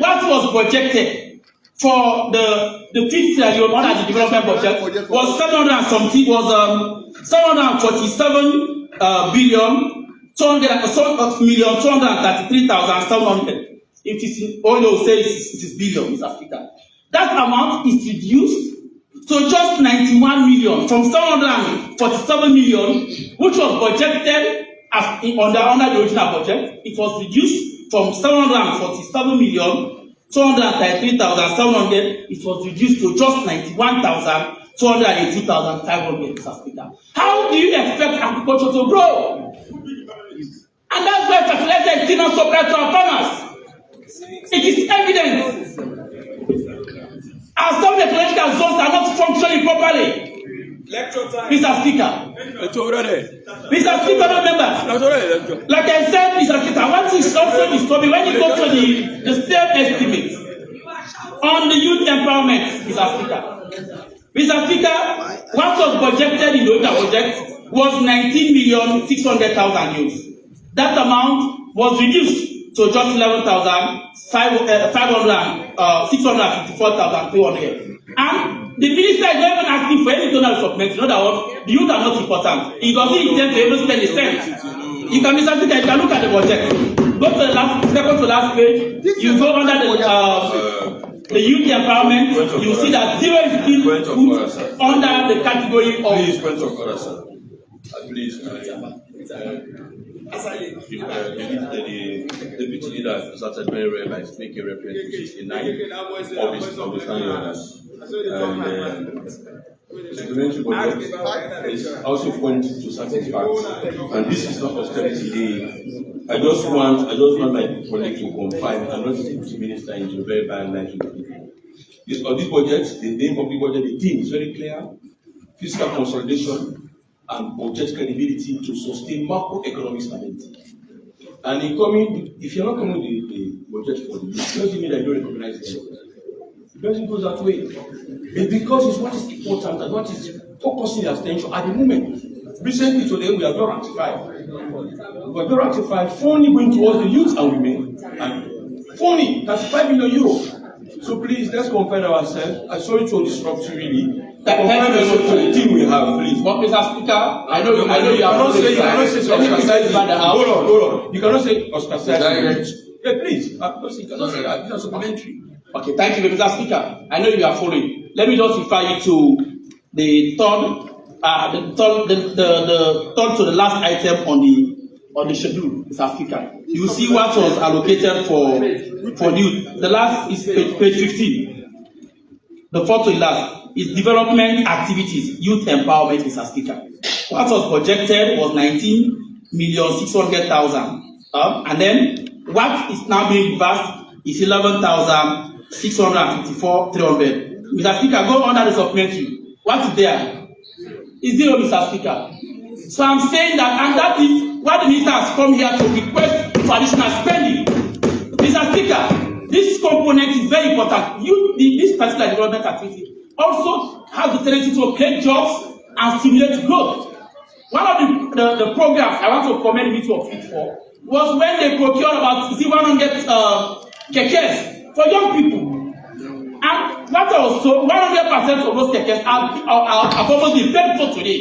what was budgeted for the 5th year under the development budget was 747 billion 233,700. It is all you say is billion, Mr. Speaker. That amount is reduced to just 91 million from 747 million, which was budgeted as under the original budget. It was reduced from 747 million 233,700. It was reduced to just 91,280,500, Mr. Speaker. How do you expect agriculture to grow? And that's why fertilizer is still not supplied to our farmers. It is evident. Our some ecological zones are not functioning properly. Mr. Speaker. Mr. Speaker, remember. Like I said, Mr. Speaker, what is also disturbing when you go to the same estimate on the youth empowerment, Mr. Speaker. Mr. Speaker, what was budgeted in the project was 19,600,000 youths. That amount was reduced to just 654,300. And the minister is not even asking for any donor supplement. In other words, the youth are not important. He doesn't intend to even spend a cent. You can, Mr. Speaker, you can look at the budget. Go to the second to last page. You go under the youth empowerment. You see that zero is being put under the category of. Please, the deputy leader started very well by making reference to 69 of his others. And the supplementary budget is also points to certain facts, and this is not austerity day. I just want my colleague to confine and not take the minister into very bad light. This budget, the name of the budget, the theme is very clear: fiscal consolidation and budget credibility to sustain macroeconomic stability. And if you're not coming with the budget for the youth, it doesn't mean that you don't recognize it. It doesn't go that way. It's because it's what is important and what is focusing your attention at the moment. Recently today, we have not ratified. We have not ratified funding going towards the youth and women. And funding, that's 5 million euros. So please, let's confine ourselves. I'm sorry to disrupt you really. Confine ourselves to the team we have, please. But Mr. Speaker, I know you are not saying. You cannot say ostracizing. Hold on. You cannot say ostracizing. Yeah, please. You cannot say that. These are supplementary. Okay, thank you, Mr. Speaker. I know you are following. Let me just refer you to the third to the last item on the schedule, Mr. Speaker. You see what was allocated for youth. The last is page 15. The fourth to the last is development activities, youth empowerment, Mr. Speaker. What was projected was 19,600,000. And then what is now being reversed is 11,654,300. Mr. Speaker, go under the supplementary. What is there? It's zero, Mr. Speaker. So I'm saying that, and that is why the minister has come here to request for additional spending. Mr. Speaker, this component is very important. This particular development activity also has the tendency to create jobs and stimulate growth. One of the programs I want to commend the Ministry of Youth for was when they procured about 100 kekes for young people. And what also 100% of those kekes have almost been paid for today.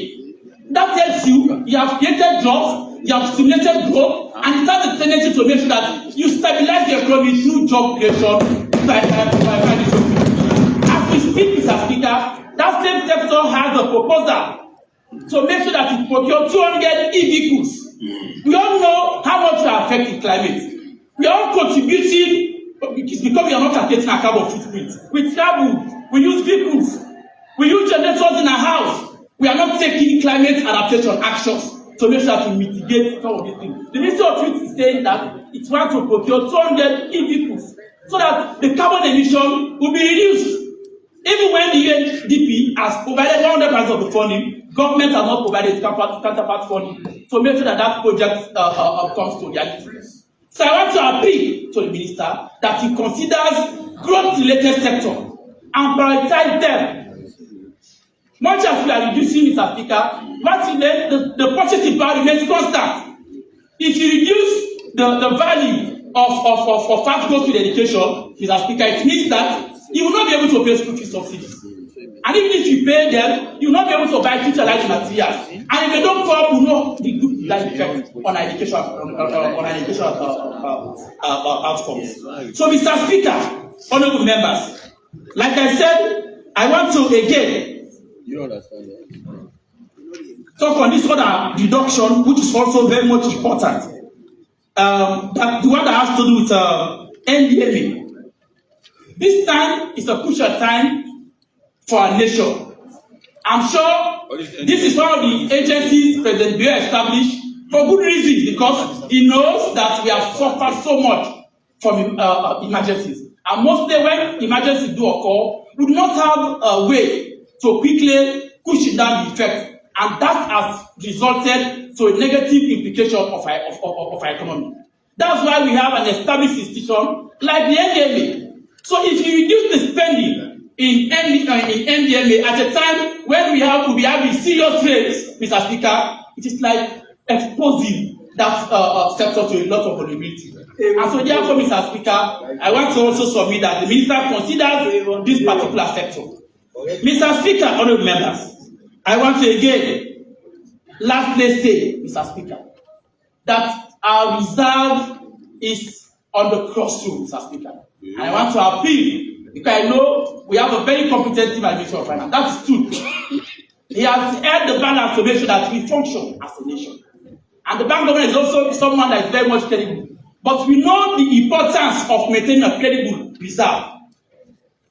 That tells you have created jobs, you have stimulated growth, and it has a tendency to make sure that you stabilize the economy through job creation by As we speak, Mr. Speaker, that same sector has a proposal to make sure that it procures 200 e-vehicles. We all know how much we are affecting climate. We are all contributing it's because we are not calculating our carbon footprint. We travel, we use vehicles, we use generators in our house. We are not taking climate adaptation actions to make sure that we mitigate some of these things. The Ministry of Youth is saying that it wants to procure 200 e-vehicles so that the carbon emission will be reduced. Even when the UNDP has provided 100% of the funding, government has not provided counterpart funding to make sure that that project comes to reality. So I want to appeal to the minister that he considers growth-related sector and prioritize them. Much as we are reducing, Mr. Speaker, the purchasing power remains constant. If you reduce the value of fast growth to education, Mr. Speaker, it means that you will not be able to pay school fees subsidies. And even if you pay them, you will not be able to buy teacher-like materials. And if they don't come, you know the good life effect on our education, outcomes. So, Mr. Speaker, honorable members, like I said, I want to again talk on this other deduction, which is also very much important. That the one that has to do with NDMA. This time is a crucial time for our nation. I'm sure this is one of the agencies President Buhari established for good reasons, because he knows that we have suffered so much from emergencies. And mostly when emergencies do occur, we do not have a way to quickly cushion down the effect. And that has resulted to a negative implication of our economy. That's why we have an established institution like the NDMA. So if you reduce the spending in NDMA at a time when we will be having serious rates, Mr. Speaker, it is like exposing that sector to a lot of vulnerability. And so therefore, Mr. Speaker, I want to also submit that the minister considers this particular sector. Mr. Speaker, honorable members, I want to again lastly say, Mr. Speaker, that our reserve is on the crossroads, Mr. Speaker. And I want to appeal, because I know we have a very competent team at the Ministry of Finance. That is true. He has held the balance to make sure that we function as a nation. And the bank government is also someone that is very much credible. But we know the importance of maintaining a credible reserve.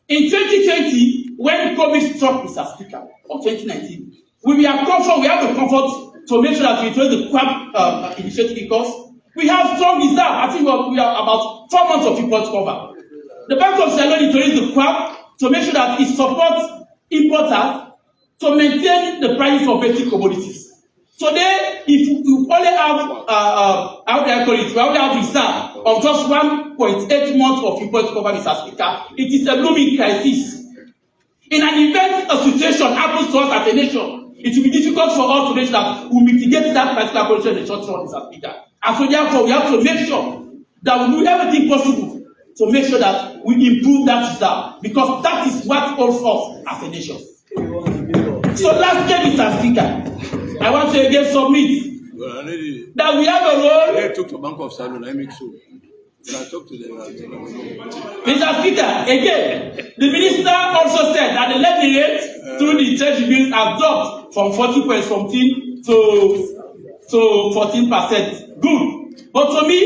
In 2020, when COVID struck, Mr. Speaker, or 2019, we have the comfort to make sure that we introduce the QUAP initiative, because we have strong reserve. I think we are about 4 months of import cover. The Bank of Leone introduced the QUAP to make sure that it supports importers to maintain the prices of basic commodities. So if you only have we only have reserve of just 1.8 months of import cover, Mr. Speaker, it is a looming crisis. In an event a situation happens to us as a nation, it will be difficult for us to make sure that we mitigate that particular condition in the short run, Mr. Speaker. And so therefore we have to make sure that we do everything possible to make sure that we improve that reserve, because that is what holds us as a nation. So lastly, Mr. Speaker, I want to again submit that we have a role. I talk to Bank of Salon, I make sure. When I talk to them, Mr. Speaker, again, the minister also said that the levy rate through the treasury bills has dropped from 40.something to 14%. Good. But to me,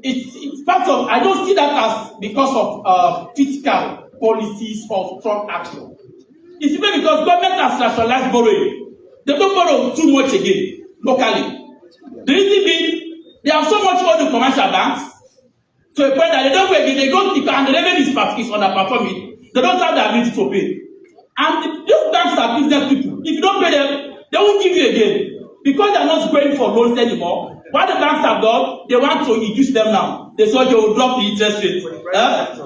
it's part of, I don't see that as because of fiscal policies or strong action. It's even because government has rationalized borrowing. They don't borrow too much again, locally. The reason being, they have so much money in commercial banks to a point that they don't pay again, they go, and the revenue is underperforming. They don't have the ability to pay. And these banks are business people. If you don't pay them, they won't give you again. Because they are not going for loans anymore. What the banks have done, they want to reduce them now. They said they will drop the interest rate.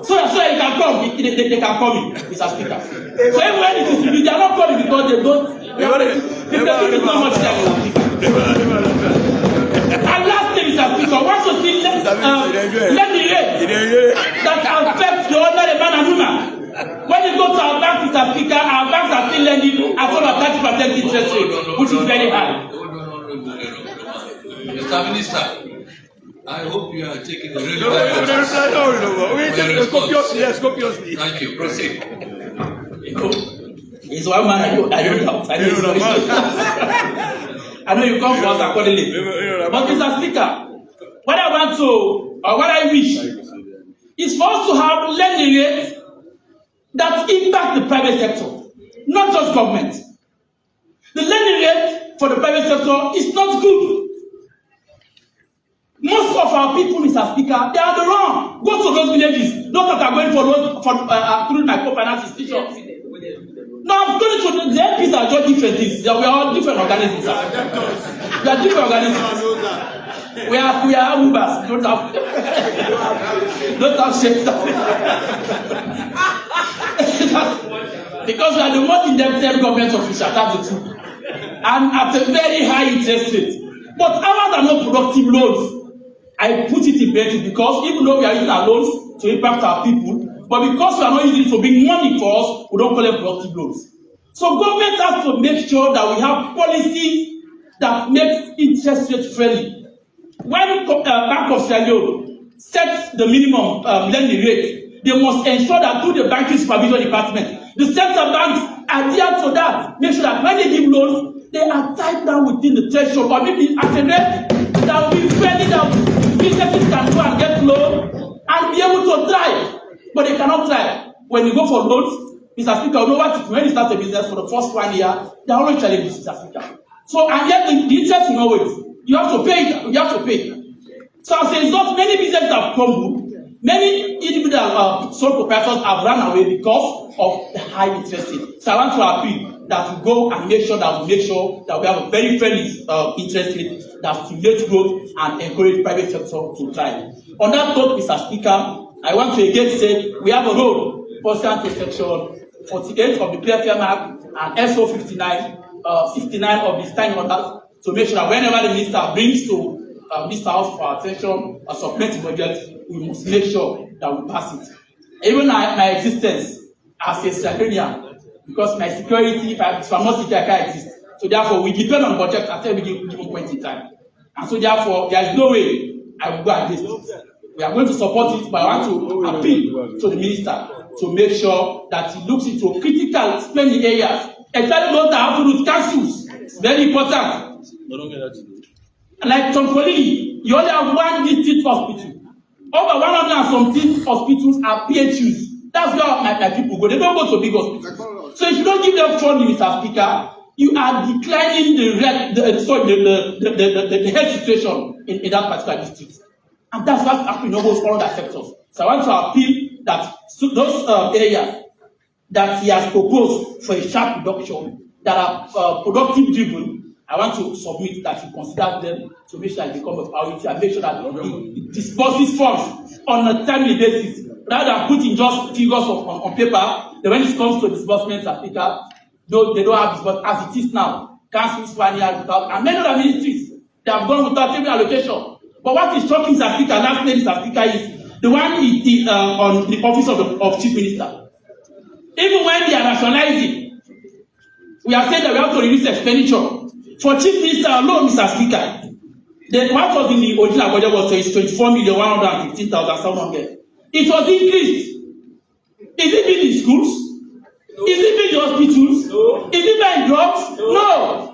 So they can come. They can come in, Mr. Speaker. So even when it is reduced, they are not coming because they don't. They don't not much time. And lastly, Mr. Speaker, want to see let me rate that affects the ordinary man and woman. When you go to our bank, Mr. Speaker, our banks are still lending at over 30% interest rate, which is very high. Mr. Minister, I hope you are taking the real copiously. Thank you. Proceed. It's one man I don't doubt. I know you come for us accordingly. But Mr. Speaker, what I want to, or what I wish, is is for us to have lending rates that impact the private sector, not just government. The lending rate for the private sector is not good. Most of our people, Mr. Speaker, they are the wrong. Go to those villages, those that are going for loans through microfinance institutions. No, I'm going to the MPs are just different things. We are all different organisms. We are different organisms. We are Ubers. Don't have shapes. Because we are the most indebted government official. That's the truth. And at a very high interest rate. But ours are not productive loans. I put it in perspective because even though we are using our loans to impact our people, but because we are not using it to bring money for us, we don't call them productive loans. So government has to make sure that we have policies that make interest rate friendly. When Bank of Leone sets the minimum lending rate, they must ensure that through the banking supervision department, the central banks adhere to that. Make sure that when they give loans, they are tied down within the threshold, or maybe at a rate that will be friendly, that businesses can go and get loan and be able to thrive. But they cannot thrive. When you go for loans, Mr. Speaker, you know what? When you start a business for the first 1 year, there are always challenges, Mr. Speaker. So, and yet the interest will not wait. You have to pay it. You have to pay. So, as a result, many businesses have crumbled. Many individual sole proprietors have run away because of the high interest rate. So, I want to appeal that we go and make sure that we have a very friendly interest rate that stimulates growth and encourage private sector to thrive. On that note, Mr. Speaker, I want to again say we have a role pursuant to section 48 of the PFM Act and SO 69 of the standing orders to make sure that whenever the minister brings to this house for our attention a supplementary budget, we must make sure that we pass it. Even my existence as a secretarian, because my security, if I'm not secure, I can't exist. So therefore, we depend on budget at every given point in time. And so therefore, there is no way I will go against it. We are going to support it, but I want to appeal to the minister to make sure that he looks into critical spending areas, especially those that have to do with councils. It's very important. Like Tonkolili, you only have one district hospital. Over 100 and something hospitals are PHUs. That's where my people go. They don't go to big hospitals. So if you don't give them funding, Mr. Speaker, you are declining the health situation in that particular district. And that's what's happening in almost all other sectors. So I want to appeal that those areas that he has proposed for a sharp reduction that are productive driven, I want to submit that he consider them to make sure they become a priority and make sure that he disburses funds on a timely basis rather than putting just figures on paper. Then when it comes to disbursements, they don't have this, but as it is now, councils, Spaniards, without, and many other ministries, they have gone without every allocation. But what is shocking, Mr. Speaker, last name, Mr. Speaker, is the one on the office of Chief Minister. Even when they are rationalizing, we are saying that we have to reduce expenditure. For Chief Minister alone, Mr. Speaker, then what was in the original budget was 24,115,700. It was increased. Is it been in schools? Is it been in hospitals? Is it been in drugs? No.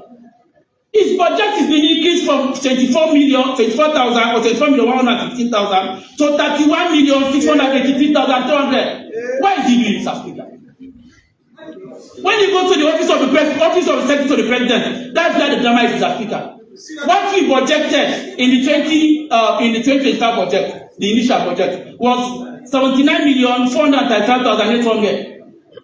His budget is being increased from 24,000 or 24,115,000 to 31,683,200. Why is he doing this, Mr. Speaker? When you go to the office of the president, office of the secretary to the president, that's where the drama is, Mr. Speaker. What we budgeted in the 2025 budget, the initial budget, was 79,435,800.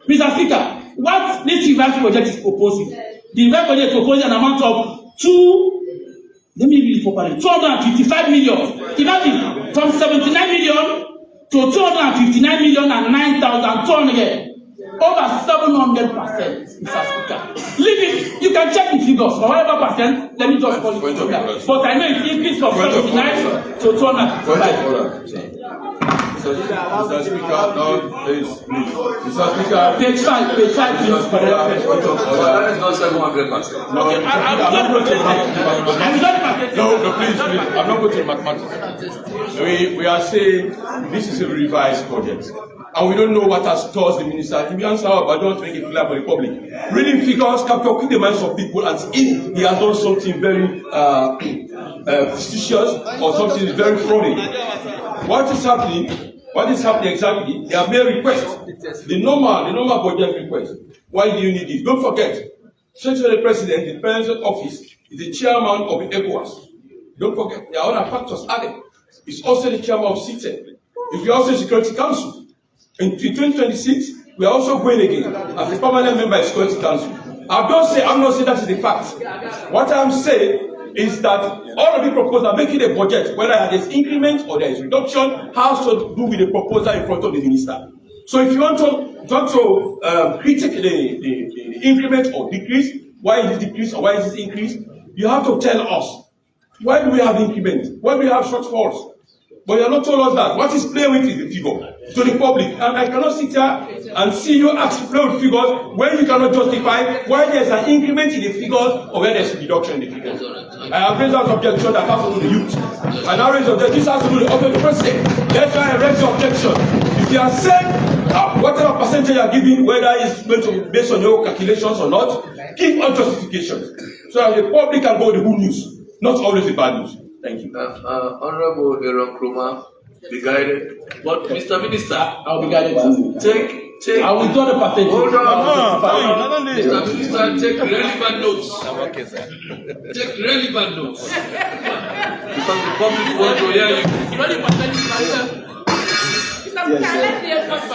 Mr. Speaker, what this revised budget is proposing? The revised budget is proposing an amount of 255 million. Imagine, from 79 million to 259 million and 9,200. Over 700%, Mr. Speaker. Leave it. You can check the figures. For whatever percent, let me just call it. But I know it's increased from 79 to 255. Mr. Speaker, no, please. Mr. Speaker, page 5, please. That is not 700%. No, Okay, I'm not no, please. I'm not going to mathematics. We are saying this is a revised budget. And we don't know what has caused the minister. He will answer, but I don't make it clear for the public. Reading figures can talk in the minds of people as if he has done something very prestigious or something very funny. What is happening What is happening exactly? They have made requests. The normal budget request. Why do you need this? Don't forget, Secretary President, the President's office, is the chairman of the ECOWAS. Don't forget, there are other factors added. It's also the chairman of CITEM. If you also Security Council. In 2026, we are also going again as a permanent member of the Security Council. I'm not saying that is the fact. What I'm saying is that all of the proposals are making a budget, whether there is increment or there is reduction, has to do with the proposal in front of the minister. So if you want to critique the increment or decrease, why is it decrease or why is it increase, you have to tell us. Why do we have increment? Why do we have shortfalls? But you are not told us that. What is playing with is the figure to the public. And I cannot sit here and see you ask to play with figures when you cannot justify why there is an increment in the figures or where there is a reduction in the figures. I have raised that objection that has to do with the youth. And I raised objection. This has to do with the office of the president. That's why I raised the objection. If you are saying whatever percentage you are giving, whether it's going to be based on your calculations or not, give us justifications so that the public can go with the good news, not always the bad news. Thank you. Honorable Aaron Kroma, be guided. But Mr. Minister, I'll be guided too. take. I will do the percentage. Hold on. Mr. Minister, take relevant notes. Take relevant notes. Because the public want to hear you.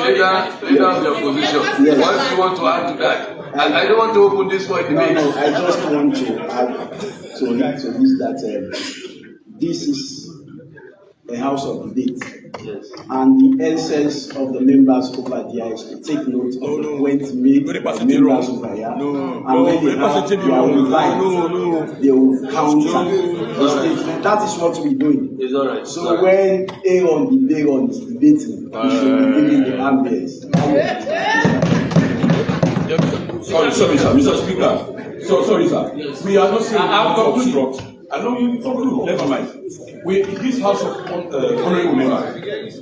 Leader of the opposition. Yes. What do you want to add to that? I don't want to open this for debate. No, I just want to add to this that this is a house of debate. Yes. And the essence of the members over there is to take note of the point made by the members over here. And when they have their reply, they will counter the statement. That is what we're doing. It's all right. So when Aaron is debating, we should be giving the ambience. Sorry, sir. Mr. Speaker. Sorry, sir. Yes. We are not saying we have to obstruct. I know you conclude. Never mind. In this house of honorable members,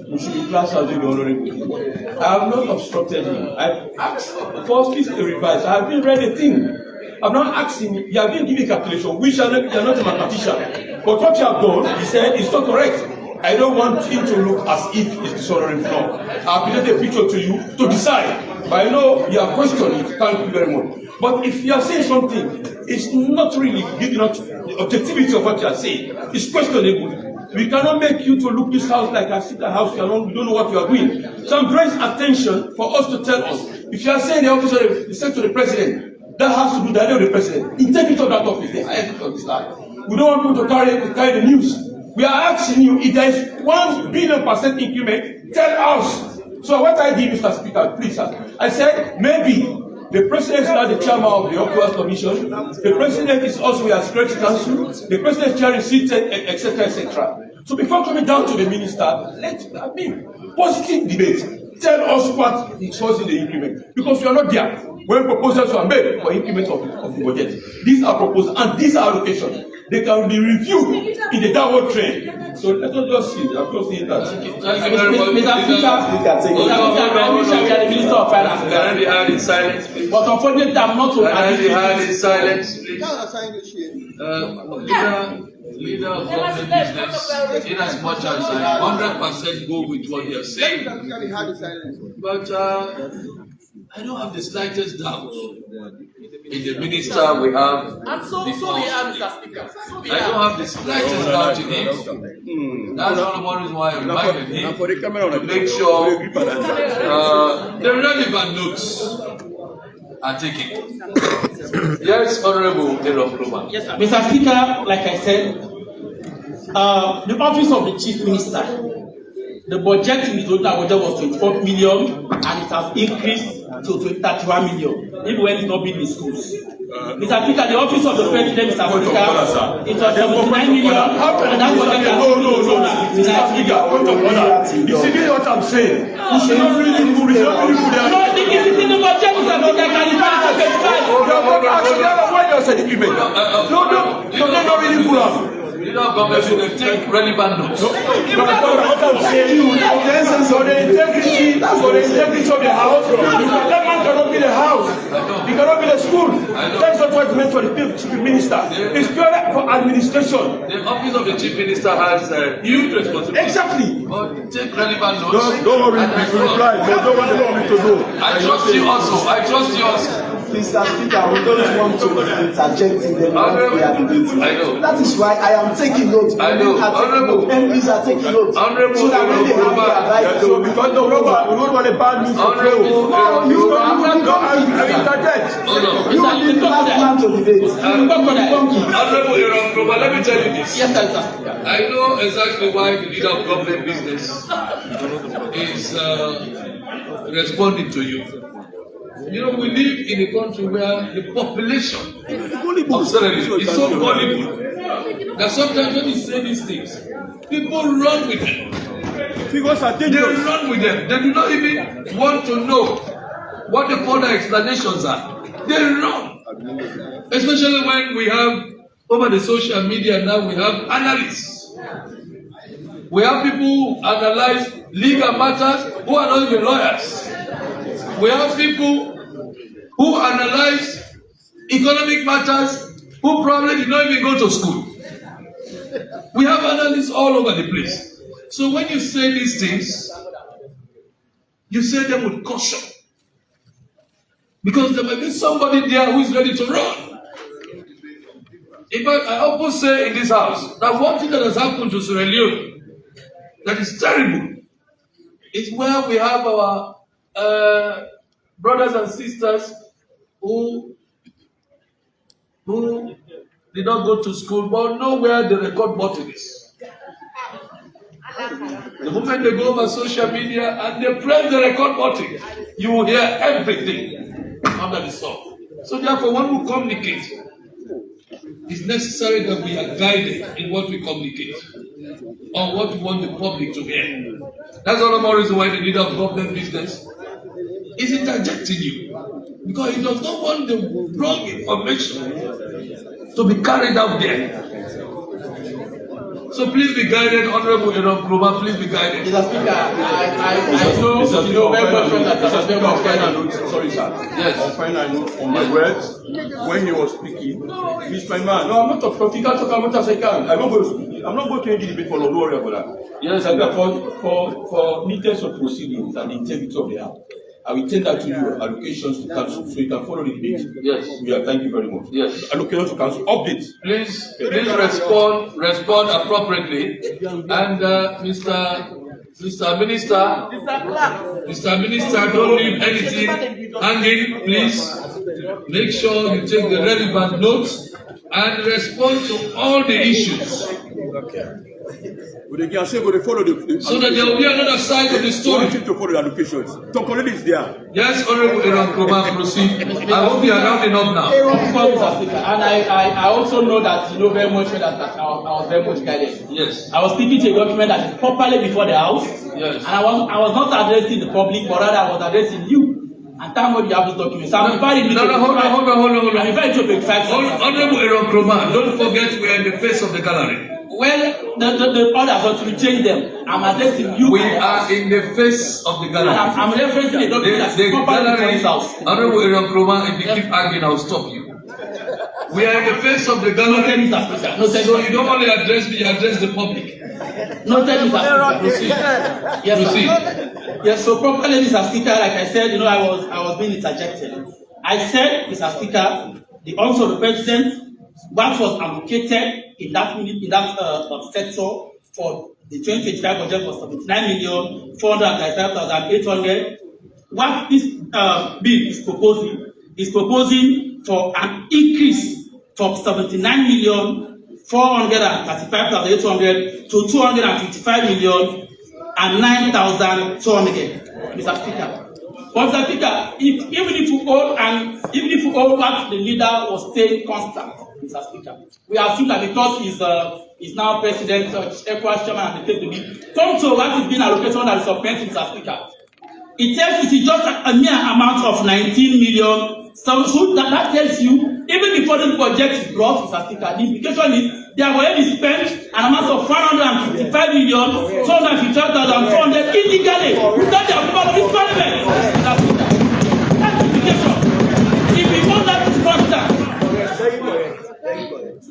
we should be classed as the honorable people. I have not obstructed him. I've asked for please to revise. I have been read a thing. I'm not asking. You have been giving calculation. You are not a mathematician. But what you have done, he said, is not correct. I don't want him to look as if he's dishonoring. No. I've presented a picture to you to decide. But I know you have questioned it. Thank you very much. But if you are saying something, it's not really giving us the objectivity of what you are saying. It's questionable. We cannot make you to look this house like I sit at house alone. We don't know what you are doing. So I'm drawing attention for us to tell us. If you are saying the office of the secretary of the president, that has to do the idea of the president. Integrity of that office, the highest of this life. We don't want people to carry the news. We are asking you if there is 1 billion% increment, tell us. So what I did, Mr. Speaker, please, sir, I said maybe the president is not the chairman of the Opera Commission. The president is also a Security Council. The president is chairing CITEM, etc., etc. So before coming down to the minister, let's positive debate. Tell us what is causing the increment, because we are not there when proposals are made for increment of the budget. These are proposals and these are allocations. They can be reviewed in the downward trend. So let us just see. I'm just saying that. Thank you very much. Mr. Speaker, I wish I were the Minister of Finance. Can I be heard in silence, please? But unfortunately, I'm not to Can I be heard in silence, please? Leader of government business, in as much as I 100% go with what you are saying. But I don't have the slightest doubt in the minister we have. And so we are, Mr. Speaker. I don't have the slightest doubt in him. That's one of the reasons why I reminded him to make sure the relevant notes are taken. Yes, Honorable Aaron Kroma. Yes, sir. Mr. Speaker, like I said, the office of the Chief Minister, the budget in the total budget was 24 million and it has increased to 31 million, even when it's not been in schools. Mr. Speaker, the office of the President, Mr. Speaker, it was 79 million and that budget has Mr. Speaker, you see, this is what I'm saying. We should not really put it. No, this is in the budget, Mr. Speaker, can you find it? Why you said increment? No, not really put up. leader of government should take relevant notes. For the integrity of the house, that man cannot be the house. He cannot be the school. That's not what's meant for the chief minister. It's purely for administration. The office of the chief minister has huge responsibility. Exactly. But take relevant notes. Don't worry, we will reply. But don't want the government to know. I trust you also. I trust you also. Mr. Speaker, we don't want to interject in them when we are debating. I know. That is why I am taking notes. I know. Honorable. MPs are taking notes. Honorable. So that when they have their right. So because no, we don't want a bad news. Honorable. No, you don't interject. Hold on. You are the last man to debate. Honorable Iran, let me tell you this. Yes, Mr. Speaker. I know exactly why the leader of government business is responding to you. You know, we live in a country where the population of Senegal is so gullible that sometimes when you say these things, people run with them. Figures are They dangerous. run with them. They do not even want to know what the further explanations are. They run. Especially when we have, over the social media now, we have analysts. We have people who analyze legal matters who are not even lawyers. We have people who analyze economic matters who probably did not even go to school. We have analysts all over the place. So when you say these things, you say them with caution. Because there might be somebody there who is ready to run. In fact, I often say in this house that one thing that has happened to Sierra Leone that is terrible is where we have our brothers and sisters who did not go to school but know where the record button is. The moment they go over social media and they press the record button, you will hear everything under the sun. So therefore, when we communicate, it's necessary that we are guided in what we communicate or what we want the public to hear. That's all the more reason why the leader of government business is interjecting you, because he does not want the wrong information to be carried out there. So please be guided, Honorable Iran, please be guided. Mr. Speaker, I know very much that Mr. Speaker. Sorry, sir. Yes. On final note, on my words, when he was speaking, he's my man. No, I'm not talking. He can't talk about as I can. I'm not going to end the debate for long. Don't worry about that. Yes, For neatness of proceedings and the integrity of the house, I will tender to you allocations to council so you can follow the debate. Yes. Yeah, thank you very much. Yes. Allocations to council update. Please respond appropriately. And Mr. Minister, don't leave anything hanging. Please make sure you take the relevant notes and respond to all the issues. They can say go to follow the so that there will be another side of the story. To follow the allocations. Tom Colin is there. Yes, Honorable Iran Kroman, proceed. I hope you are rounding up now. And I also know that you know very much that I was very much guided. Yes. I was speaking to a document that is properly before the house. Yes. And I was not addressing the public, but rather I was addressing you. And thank God you have this document. So I'm inviting you to hold on. I'm inviting you to make 5 seconds. Honorable Iran Kroman, don't forget we are in the face of the gallery. Well, the others will change them. I'm addressing you. We are in the face of the gallery. I'm referencing a document that's the properly before gallery. this house. Honorable Iran Kroman, if you keep arguing, I'll stop you. We are in the face of the gallery. So you don't only address me, you address the public. No, tell me, Mr. Proceed. Yes, Proceed. Yes, so properly, Mr. Speaker, like I said, I was being interjected. I said, Mr. Speaker, the office of the President, what was allocated in that sector for the 2025 budget was 79,495,800. What this bill is proposing for an increase from 79,435,800 to 255,009,200, Mr. Speaker. But Mr. Speaker, even if you hold what the leader was saying constant, Mr. Speaker, we assume that because he's now president, equal chairman, and the place to be. Come to what is being allocated that is supplementary, Mr. Speaker. It tells it is just a mere amount of 19 million. So that tells you Even before this budget is brought, Mr. Speaker, the implication is they have already spent an amount of 155,250,400 illegally without the approval of this parliament. Mr. Speaker, that's the implication. If we want that to consider,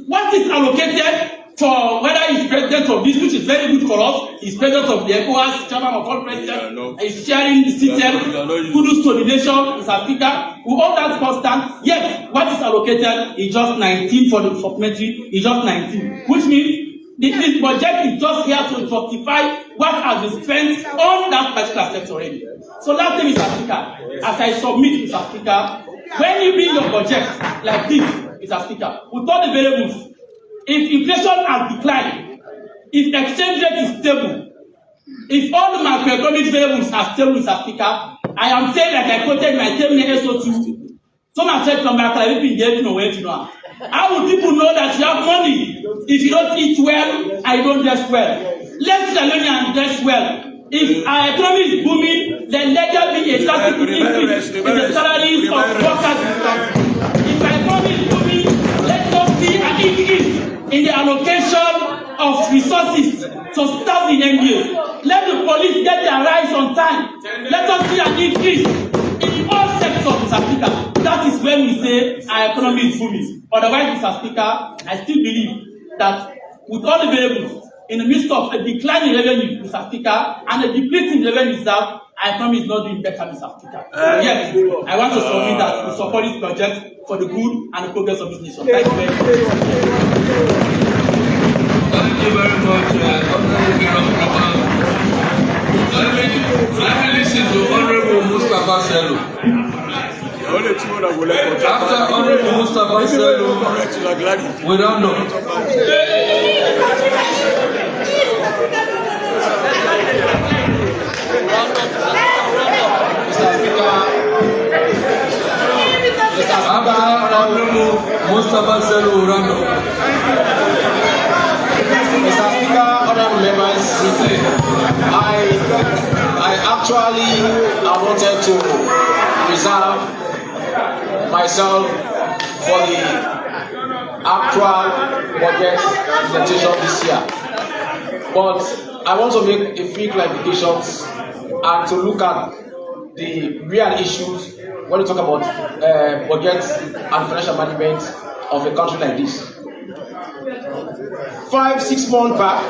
what is allocated for whether he's president of this, which is very good for us, he's president of the ECOWAS, chairman of all presidents, he's sharing the system, kudos to the nation, Mr. Speaker, with all that constant, yet what is allocated is just 19 for the supplementary, is just 19, which means this budget is just here to justify what has been spent on that particular sector already. So last thing, Mr. Speaker, as I submit, Mr. Speaker, when you bring your budget like this, Mr. Speaker, with all the variables, if inflation has declined, if exchange rate is stable, if all the macroeconomic variables are stable, Mr. Speaker, I am saying, like I quoted my 10-minute SO2, some have said, come back, I've been there to know where to know. How would people know that you have money if you don't eat well and you don't dress well? Let's Leone dress well. If our economy is booming, then let there be a drastic increase in the salaries of workers. If our economy is booming, let us see an increase in the allocation of resources to staff in MBA. Let the police get their rights on time. Let us see an increase in all sectors, Mr. Speaker. That is when we say our economy is booming. Otherwise, Mr. Speaker, I still believe that with all the variables, in the midst of a declining revenue, Mr. Speaker, and a depleting revenue reserve, our economy is not doing better, Mr. Speaker. Yet, I want to submit that we support this project for the good and the progress of this nation. Thank you very much. Thank you very much, Honorable Let me listen to Honorable Mustafa Sello. After Honorable Mustafa Sello, we don't know. Mustafa Sello, Mr. Speaker, honorable members, I actually wanted to reserve myself for the actual budget presentation this year. But I want to make a few clarifications and to look at the real issues when we talk about budget and financial management of a country like this. 5-6 months back,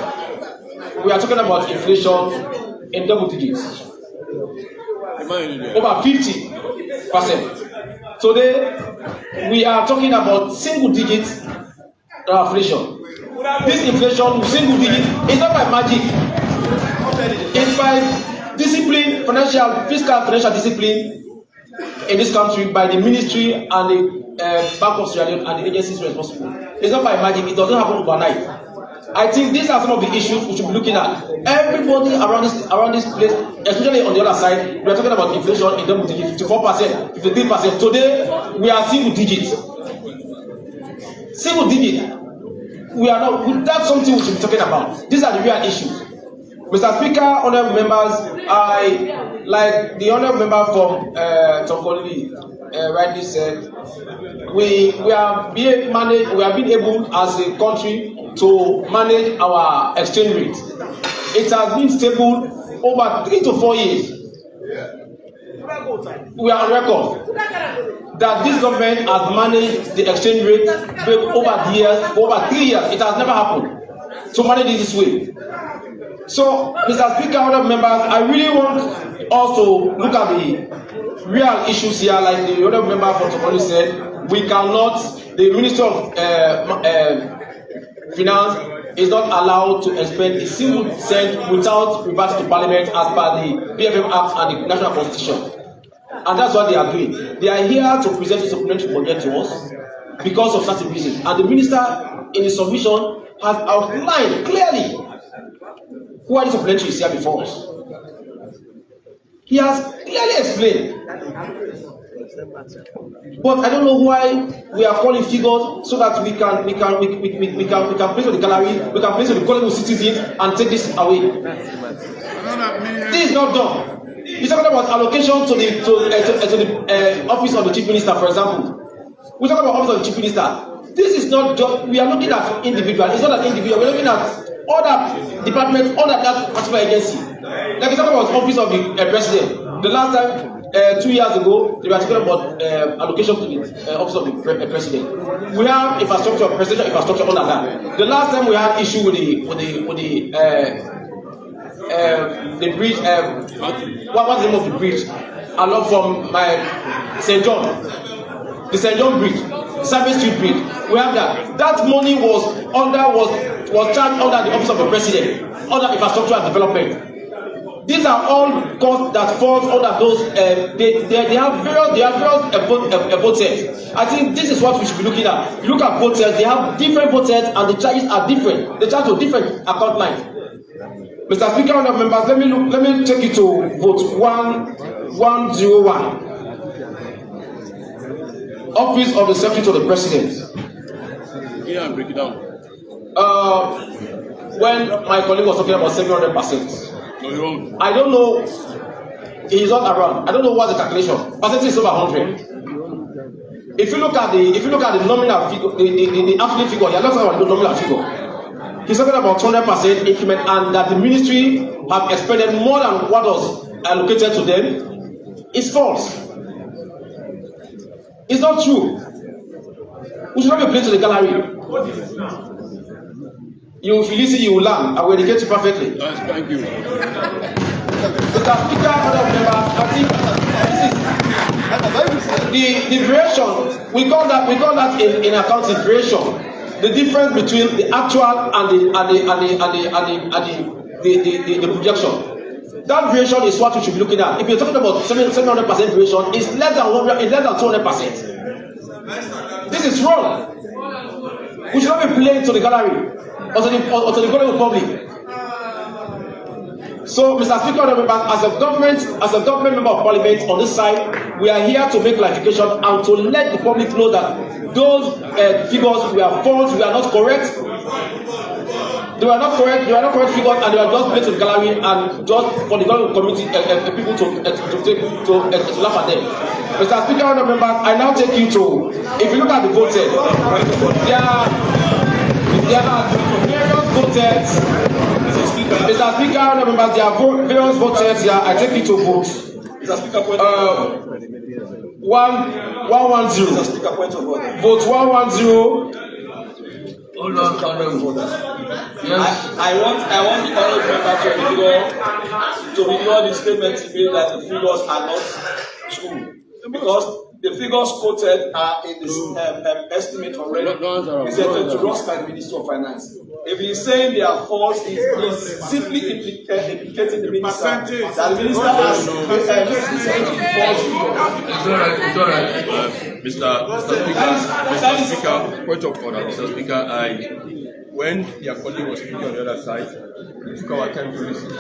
we are talking about inflation in double digits, over 50%. Today, we are talking about single digit inflation. This inflation, single digit, is not by magic. It's by discipline, fiscal discipline in this country by the ministry and the Bank of Sierra Leone and the agencies responsible. It's not by magic. It doesn't happen overnight. I think these are some of the issues we should be looking at. Everybody around this place, especially on the other side, we are talking about inflation in double digits, 54%, 53%. Today, we are single digits. Single digit. We are not. That's something we should be talking about. These are the real issues. Mr. Speaker, honorable members, I like the honorable member from Tonkoli rightly said, we have been able as a country to manage our exchange rate. It has been stable over 3 to 4 years. We are on record that this government has managed the exchange rate over 3 years. It has never happened to manage it this way. So, Mr. Speaker, other members, I really want us to look at the real issues here, like the other member from Tonkoli said. We cannot, the Minister of Finance is not allowed to expend a single cent without reverting to Parliament as per the BFM Act and the National Constitution. And that's what they are doing. They are here to present a supplementary budget to us because of certain reasons. And the Minister, in his submission, has outlined clearly why the supplementary is here before us. He has clearly explained. But I don't know why we are calling figures so that we can place on the gallery, we can place on the gullible citizens and take this away. This is not done. He's talking about allocation to the office of the Chief Minister, for example. We talk about office of the chief minister. This is not just, we are looking at individual. It's not an individual. We're looking at other departments under that particular agency. Like we talk about office of the president. The last time, 2 years ago, they were talking about allocation to the office of the president. We have infrastructure, presidential infrastructure under that. The last time we had issue with the bridge. What's the name of the bridge? Along from my St. John, the St. John Bridge, Service Street Bridge. We have that. That money was charged under the office of the president, under infrastructure and development. These are all costs that falls under those. They have various both sets. I think this is what we should be looking at. You look at both sets. They have different both sets, and the charges are different. They charge to different account lines. Mr. Speaker, honourable members, let me take you to vote 1101. Office of the Secretary to the President. Yeah, break it down. When my colleague was talking about 700%. No, you're wrong. I don't know. He is not around. I don't know what the calculation. Percentage is over 100. If you look at the nominal figure, the absolute figure, you're not talking about the nominal figure. He's talking about 200% increment, and that the ministry have expended more than what was allocated to them. It's false. It's not true. We should not be playing to the gallery. You will listen, you will learn. I will educate you perfectly. Yes, thank you. Mr. Speaker, honourable members, I think the variation, we call that in accounting variation, the difference between the actual and the projection. That variation is what we should be looking at. If you're talking about 700% variation, it's less than 200%. This is wrong. We should not be playing to the gallery or to the global public. So, Mr. Speaker, as a government member of parliament on this side, we are here to make clarification and to let the public know that those figures were false, we are not correct. They were not correct figures, and they were just placed in the gallery and just for the government community people to laugh at them. Mr. Speaker, honourable members, I now take you to, if you look at the vote set, there are various vote sets. Mr. Speaker, honourable members, there are various vote sets here. I take you to vote. Mr. Speaker, 110. Mr. Speaker, point of order. Vote 110. Hold on, honourable. Yes. I want the honourable member to withdraw the statement he made that the figures are not true, because the figures quoted are in the estimate already presented to us by the Ministry of Finance. If he's saying they are false, he's simply implicating the minister that the minister has false figures. It's all right. Mr. Speaker, point of order. Mr. Speaker, when your colleague was speaking on the other side, we took our time to listen.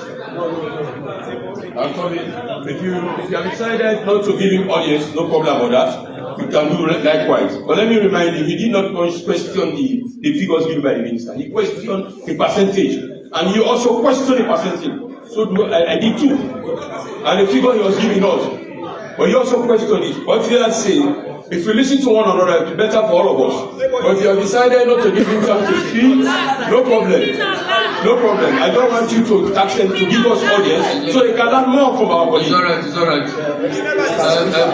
If you have decided not to give him audience, no problem about that. You can do likewise. But let me remind you, he did not question the figures given by the minister. He questioned the percentage, and he also questioned the percentage. So I did too. And the figure he was giving us, but he also questioned it. What did I say? If we listen to one another, it's better for all of us. But if you have decided not to give him time to speak, no problem. No problem. I don't want you to tax them to give us audience so they can learn more from our body. It's all right.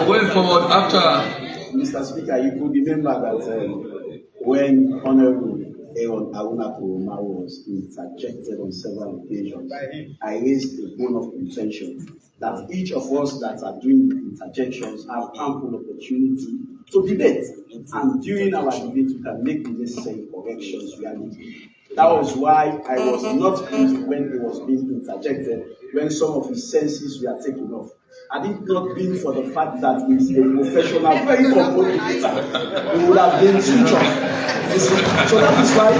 Going forward after. Mr. Speaker, you could remember that when Honourable Aaron Aruna-Kuroma was interjected on several occasions, I raised a bone of contention that each of us that are doing interjections have ample opportunity to debate, and during our debate we can make the necessary corrections where needed. That was why I was not pleased when he was being interjected, when some of his senses were taken off. Had it not been for the fact that he's a professional, very composed debater, he would have been switched off. So that is why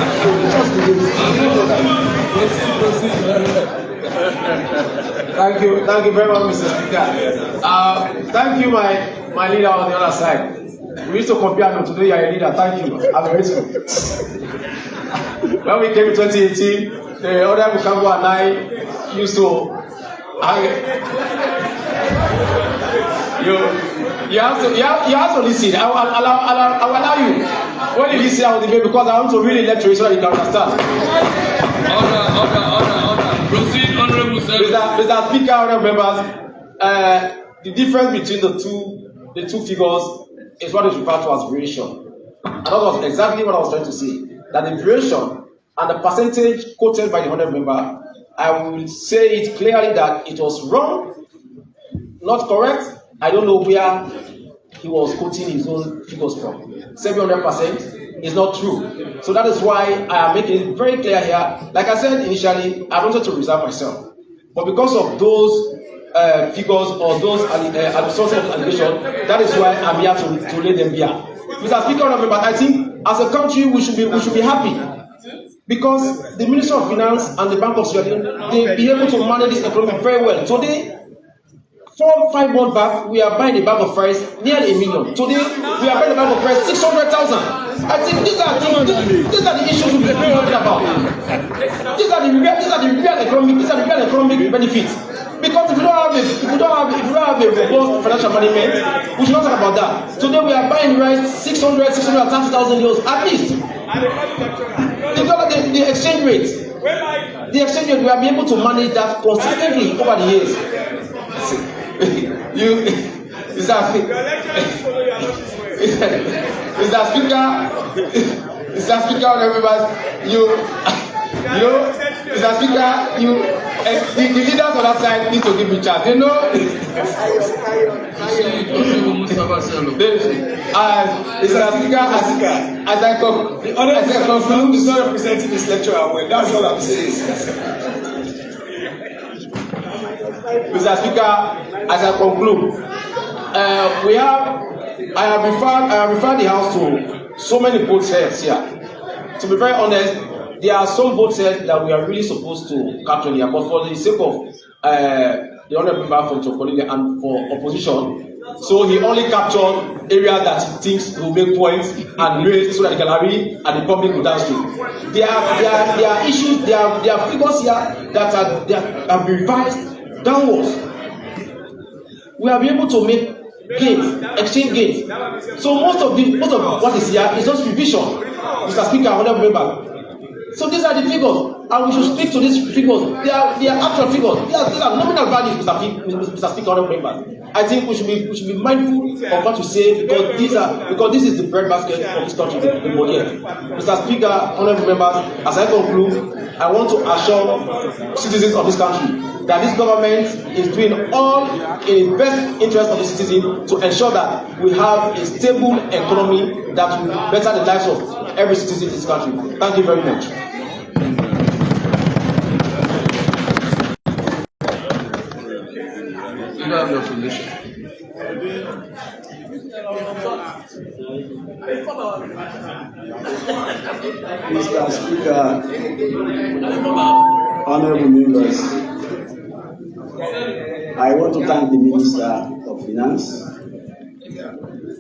Thank you very much, Mr. Speaker. Thank you, my leader on the other side. We used to compare them. Today you are a leader. Thank you. I'm grateful. When we came in 2018, the other Bukango and I used to You have to listen. I will allow you. When you listen, I will debate because I want to really lecture you so that you can understand. Order. Proceed, Honorable Senator. Mr. Speaker, honorable members, the difference between the two figures is what is referred to as variation. And that was exactly what I was trying to say. That the variation and the percentage quoted by the honorable member, I will say it clearly that it was wrong, not correct. I don't know where he was quoting his own figures from. 700% is not true. So that is why I am making it very clear here. Like I said initially, I wanted to reserve myself. But because of those figures or those sources of allegation, that is why I'm here to lay them bare. Mr. Speaker, but I think as a country we should be happy. Because the Minister of Finance and the Bank of Sierra Leone, they be able to manage this economy very well. Today, 4-5 months back, we are buying a bag of rice nearly $1 million. Today, we are buying a bag of rice 600,000. I think these are the issues we be worried about. These are the real economic benefits. Because if you don't have a robust financial management, we should not talk about that. Today, we are buying rice 630,000 euros at least. The exchange rate. The exchange rate, we have been able to manage that consistently over the years. Mr. Speaker, the leaders on that side need to give me chance. You know, as I conclude, is not representing this lecture well. That's all I'm saying. Mr. Speaker, as I conclude, I have referred the House to so many both heads here. To be very honest, there are some both heads that we are really supposed to capture here, but for the sake of the honourable member from Chokolile and for opposition, so he only captured areas that he thinks will make points and raise so that the gallery and the public will dance to. There are issues, there are figures here that have been revised downwards. We have been able to make gains, exchange gains. So most of what is here is just revision, Mr. Speaker, honourable member. So these are the figures, and we should speak to these figures. They are actual figures. These are nominal values, Mr. Speaker, honourable member. I think we should be mindful of what to say because this is the breadbasket of this country, the model. Mr. Speaker, honourable members, as I conclude, I want to assure citizens of this country that this government is doing all in the best interest of the citizen to ensure that we have a stable economy that will better the lives of every citizen in this country. Thank you very much. You have your position. Mr. Speaker, honorable members, I want to thank the Minister of Finance.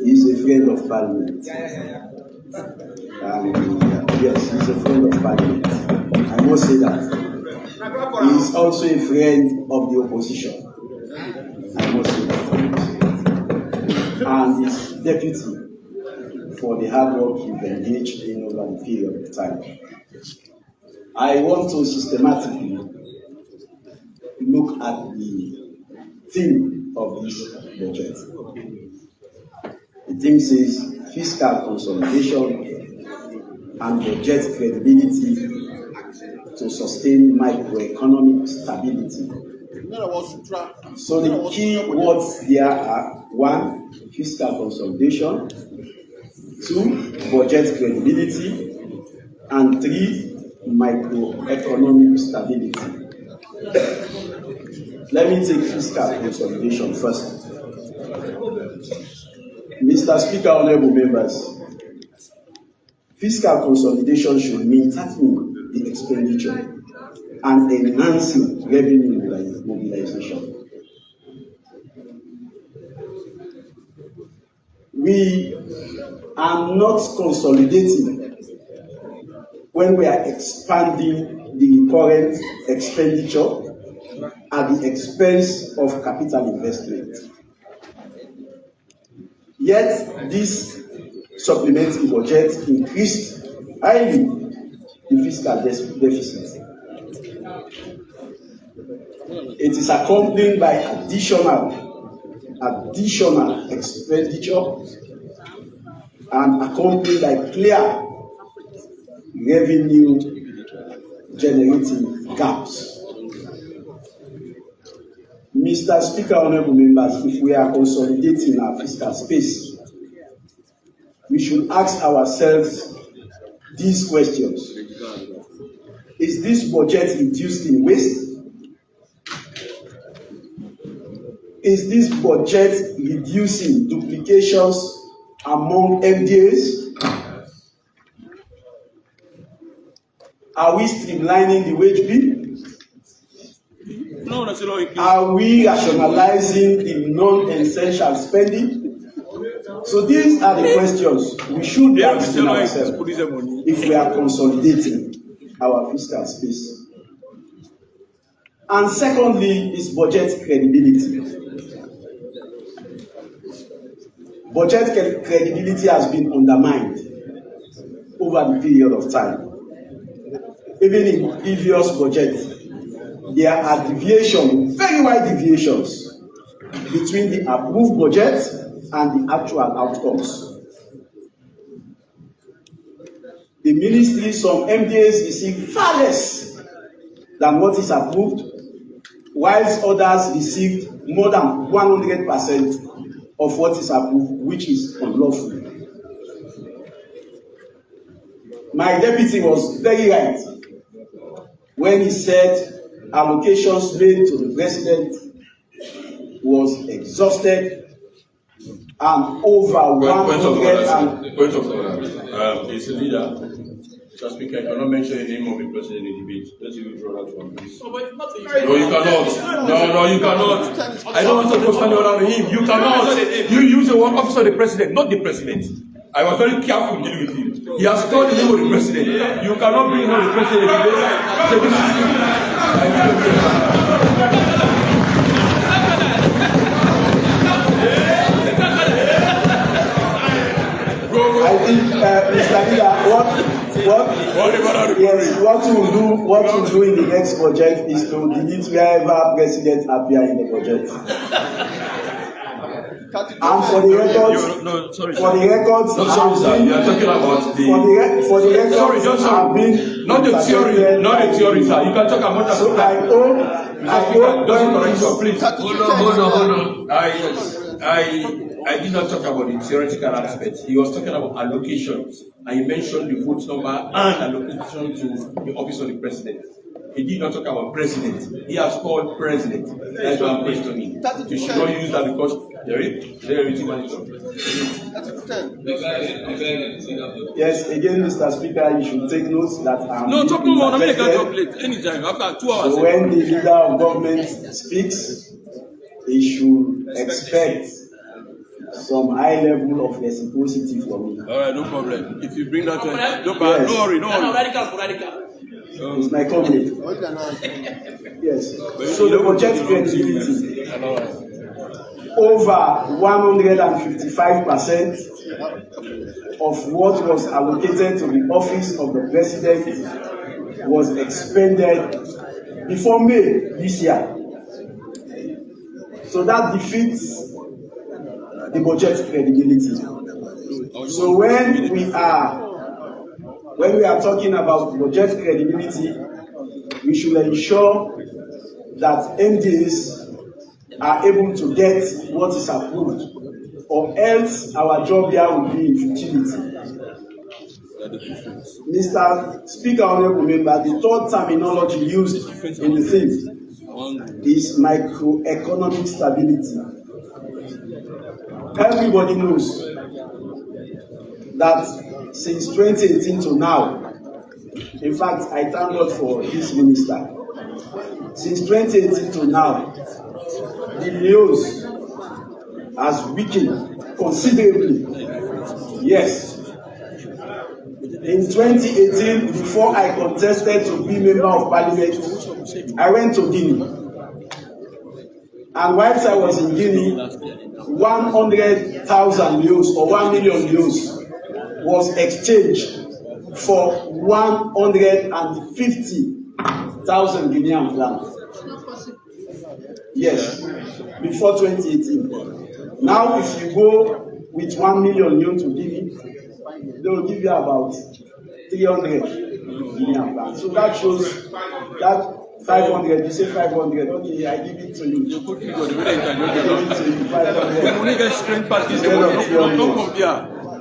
He is a friend of Parliament. Yes, he is a friend of Parliament. I must say that. He is also a friend of the opposition. I must say that. And is deputy for the hard work you've engaged in over the period of time. I want to systematically look at the theme of this budget. The theme says fiscal consolidation and budget credibility to sustain microeconomic stability. So the key words there are 1. Fiscal consolidation, 2. Budget credibility, and 3. Microeconomic stability. Let me take fiscal consolidation first. Mr. Speaker, honorable members, fiscal consolidation should mean tackling the expenditure and enhancing revenue mobilization. We are not consolidating when we are expanding the current expenditure at the expense of capital investment. Yet this supplementary budget increased highly the fiscal deficit. It is accompanied by additional expenditure and accompanied by clear revenue generating gaps. Mr. Speaker, honorable members, if we are consolidating our fiscal space, we should ask ourselves these questions. Is this budget reducing waste? Is this budget reducing duplications among MDAs? Are we streamlining the wage bill? No, that's not increasing. Are we rationalizing the non-essential spending? So these are the questions we should be asking ourselves if we are consolidating our fiscal space. And secondly is budget credibility. Budget credibility has been undermined over the period of time. Even in previous budgets, there are deviations, very wide deviations, between the approved budget and the actual outcomes. The ministry, some MDAs receive far less than what is approved, whilst others received more than 100% of what is approved, which is unlawful. My deputy was very right when he said allocations made to the president was exhausted and over 100 and... Point of order. It's a leader. Mr. Speaker, I cannot mention the name of the president in the debate. Let's withdraw that one, please. No, you cannot. No, you cannot. I don't want to question the order on him. You cannot. You use the word officer of the president, not the president. I was very careful dealing with him. He has called the name of the president. You cannot bring on the president in the debate. I think, Mr. Leader, what we'll do in the next budget is to delete wherever president appear in the budget. And for the records, you are talking about the. For the records, sorry, not the theory, sir. You can talk about that. So I hope correct you, please. Hold on. I did not talk about the theoretical aspect. He was talking about allocations. And he mentioned the vote number and allocation to the office of the president. He did not talk about president. He has called president. That's why I'm questioning. You should not use that because yes, again, Mr. Speaker, you should take note that no, talk no more. I mean, I can talk late anytime after 2 hours. So when the leader of government speaks, he should expect some high level of reciprocity from me. All right, no problem. If you bring that, don't worry. It's my comrade. Yes. So the budget credibility over 155% of what was allocated to the office of the president was expended before May this year. So that defeats the budget credibility. So when we are talking about budget credibility, we should ensure that MDs are able to get what is approved, or else our job here will be in futility. Mr. Speaker, honorable member, the third terminology used in the thing is microeconomic stability. Everybody knows that since 2018 to now, in fact, I thank God for this minister. Since 2018 to now, the Leone has weakened considerably. Yes. In 2018, before I contested to be member of parliament, I went to Guinea. And whilst I was in Guinea, 100,000 euros or 1 million euros was exchanged for 150,000 Guinean francs. Yes, before 2018. Now, if you go with 1 million euros to Guinea, they will give you about 300 Guinean francs. So that shows that 500, you say 500, okay, I give it to you. You put figure, the way I give it to you, 500.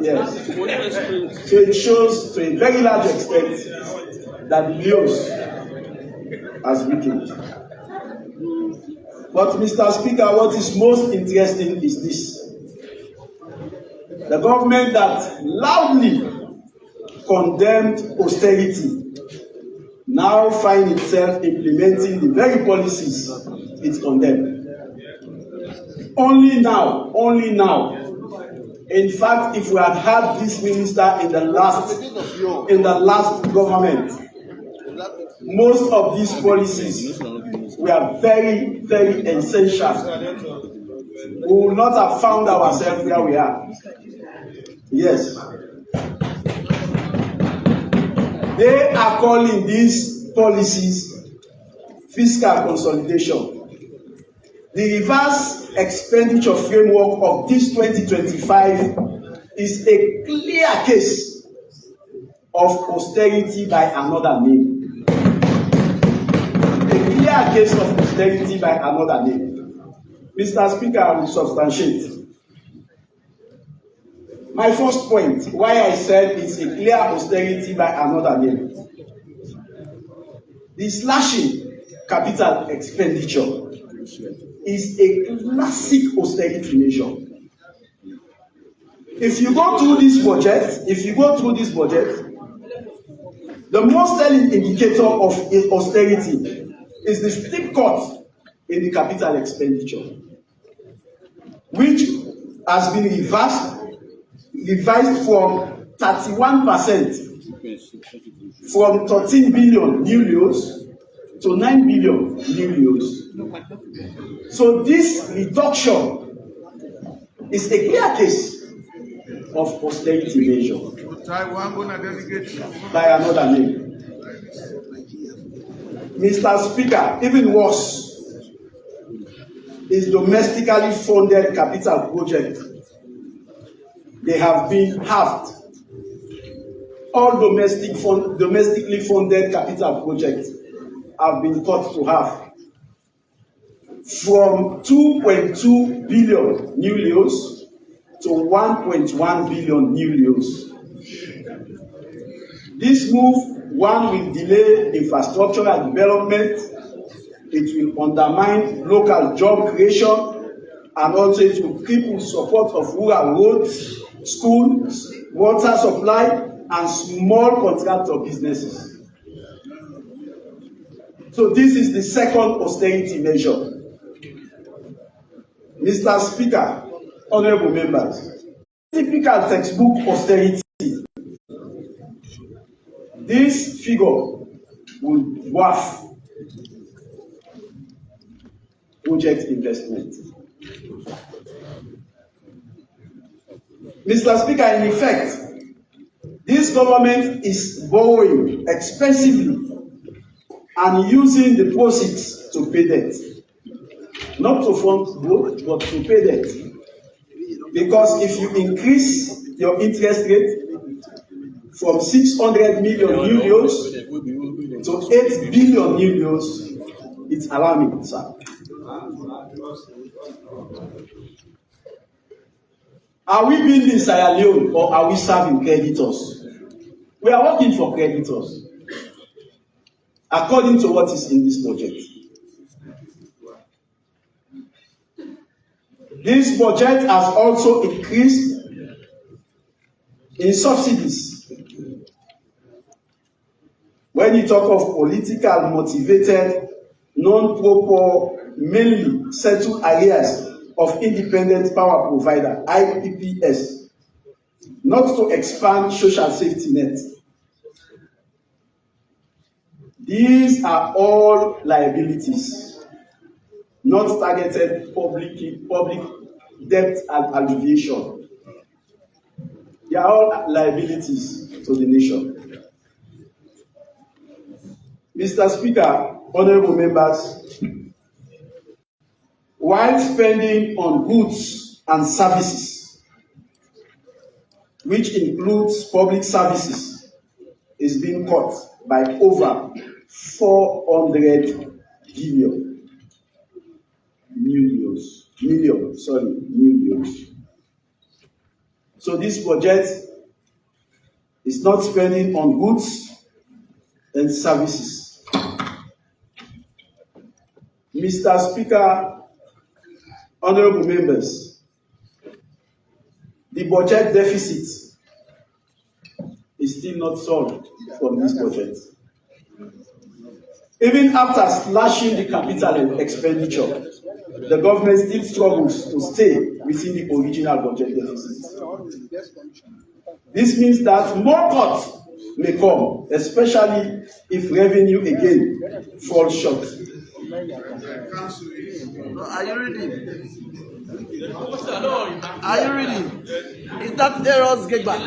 Yes. So it shows to a very large extent that the news has weakened. But Mr. Speaker, what is most interesting is this. The government that loudly condemned austerity now find itself implementing the very policies it condemned. Only now. In fact, if we had had this minister in the last government, most of these policies were very, very essential. We would not have found ourselves where we are. Yes. They are calling these policies fiscal consolidation. The reverse expenditure framework of this 2025 is a clear case of austerity by another name. A clear case of austerity by another name. Mr. Speaker, I will substantiate. My first point, why I said it's a clear austerity by another name. The slashing capital expenditure is a classic austerity measure. If you go through this budget, the most telling indicator of austerity is the steep cut in the capital expenditure, which has been revised from 31% from 13 billion new euros to 9 billion new euros. So this reduction is a clear case of austerity measure by another name. Mr. Speaker, even worse is domestically funded capital projects. They have been halved. All domestically funded capital projects have been cut to half, from 2.2 billion new euros to 1.1 billion new euros. This move, one, will delay infrastructural development, it will undermine local job creation, and also it will cripple support of rural roads, schools, water supply, and small contractor businesses. So this is the second austerity measure. Mr. Speaker, honorable members, typical textbook austerity. This figure will dwarf project investment. Mr. Speaker, in effect, this government is borrowing expensively and using the proceeds to pay debt. Not to fund growth, but to pay debt. Because if you increase your interest rate from 600 million new euros to 8 billion new euros, it's alarming, sir. Are we building Sierra Leone or are we serving creditors? We are working for creditors, according to what is in this budget. This budget has also increased in subsidies. When you talk of political motivated, non-proper, mainly settled areas of independent power provider, IPPS, not to expand social safety net. These are all liabilities. not targeted public debt and alleviation. They are all liabilities to the nation. Mr. Speaker, honorable members, while spending on goods and services, which includes public services, is being cut by over 400 millions. So this budget is not spending on goods and services. Mr. Speaker, honorable members, the budget deficit is still not solved from this budget. Even after slashing the capital expenditure, the government still struggles to stay within the original budget deficit. This means that more cuts may come, especially if revenue again falls short. Are you reading? Are you reading? Is that errors get back?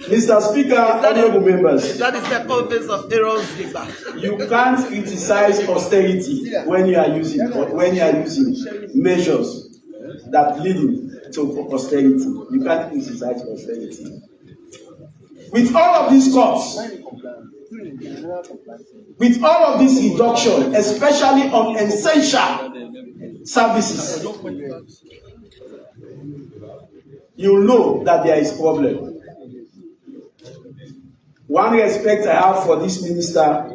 Mr. Speaker, honorable members, That is the context of errors get back. you can't criticize austerity when you are using measures that lead to austerity. You can't criticize austerity. With all of these cuts, with all of this reduction, especially on essential services, you know that there is problem. One respect I have for this minister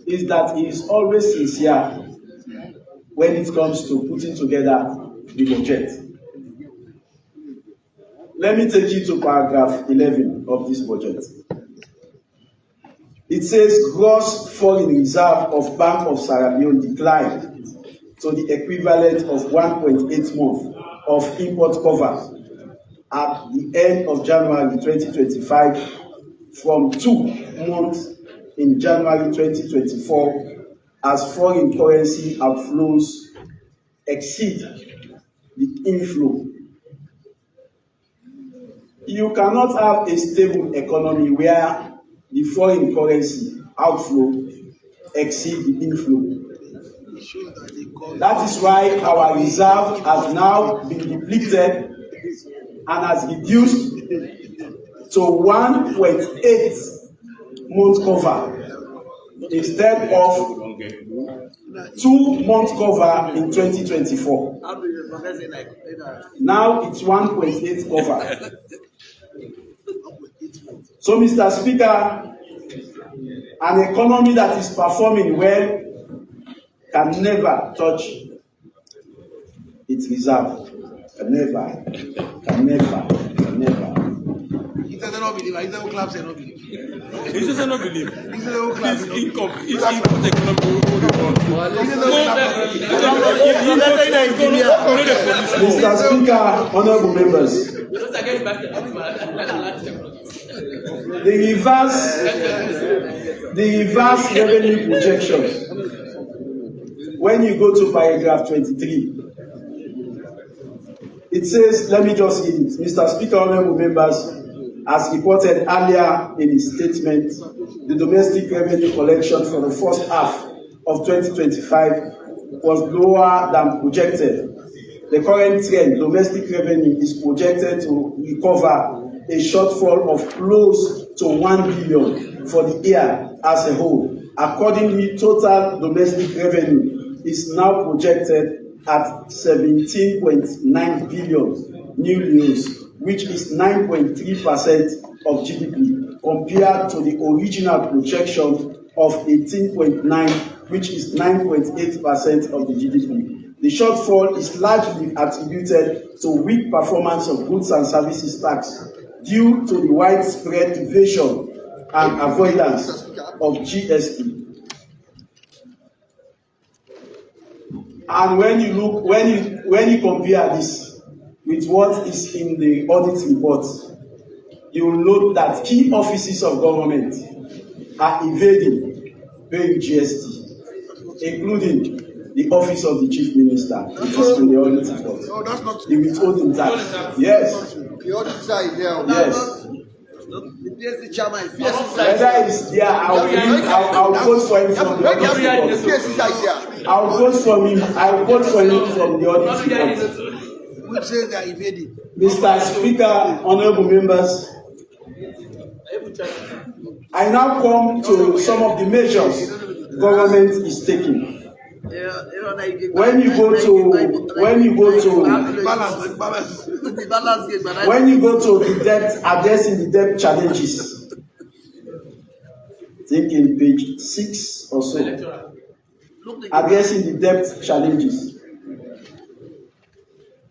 is that he is always sincere when it comes to putting together the budget. Let me take you to paragraph 11 of this budget. It says gross foreign reserve of Bank of Sierra Leone declined to the equivalent of 1.8 months of import cover at the end of January 2025 from 2 months in January 2024 as foreign currency outflows exceed the inflow. You cannot have a stable economy where the foreign currency outflow exceeds the inflow. That is why our reserve has now been depleted and has reduced to 1.8 month cover instead of 2 month cover in 2024. Now it's 1.8 cover. So, Mr. Speaker, an economy that is performing well can never touch its reserve. Can never. He said they don't believe. He said claps they don't believe. He says I don't believe. He said they claps. His income economic Mr. Speaker, honorable members, the reverse revenue projections. When you go to paragraph 23, it says, let me just read it. Mr. Speaker, honorable members, as reported earlier in his statement, the domestic revenue collection for the first half of 2025 was lower than projected. The current trend, domestic revenue, is projected to recover a shortfall of close to 1 billion for the year as a whole. Accordingly, total domestic revenue is now projected at 17.9 billion new leones, which is 9.3% of GDP, compared to the original projection of 18.9, which is 9.8% of the GDP. The shortfall is largely attributed to weak performance of goods and services tax due to the widespread evasion and avoidance of GST. And when you compare this with what is in the audit report, you will note that key offices of government are evading paying GST. including the office of the chief minister, which is to the audit report. No, that's not The withholding tax. Yes. the auditor is there. Yes. The PSC chairman is there. Whether it's there, I'll vote for him from the audit report. The PSC is there. I'll vote for him. I'll vote for him from the audit report. Which says they are evading. Mr. Speaker, honorable members, I now come to some of the measures government is taking. When you go to the debt, addressing the debt challenges, I think in page 6 or so, addressing the debt challenges,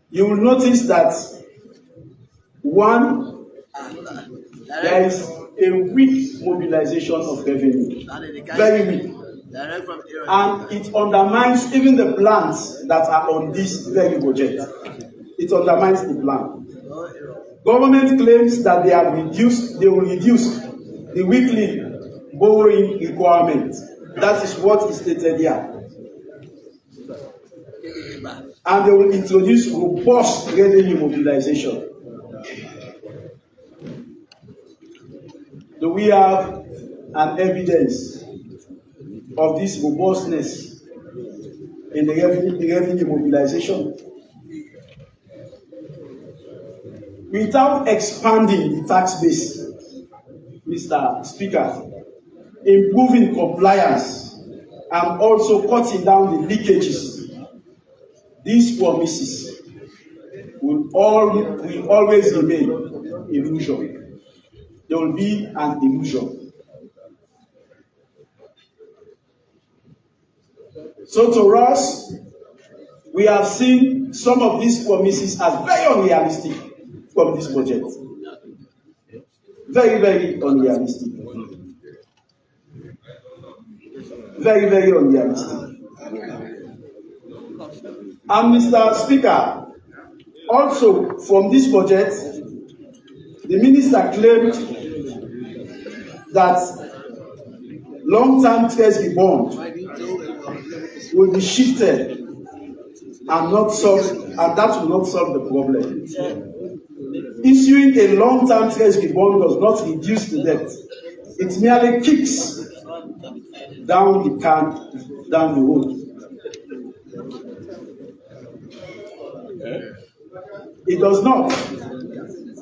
you will notice that one, there is a weak mobilization of revenue, very weak. And it undermines even the plans that are on this very budget. It undermines the plan. Government claims that they will reduce the weekly borrowing requirement. That is what is stated here. And they will introduce robust revenue mobilization. Do we have an evidence of this robustness in the revenue mobilization? Without expanding the tax base, Mr. Speaker, improving compliance and also cutting down the leakages, these promises will always remain illusion. There will be an illusion. So to us, we have seen some of these promises as very unrealistic from this budget. Very, very unrealistic. Very, very unrealistic. And Mr. Speaker, also from this budget, the minister claimed that long-term treasury bond will be shifted and that will not solve the problem. Issuing a long-term treasury bond does not reduce the debt. It merely kicks down the can down the road. It does not.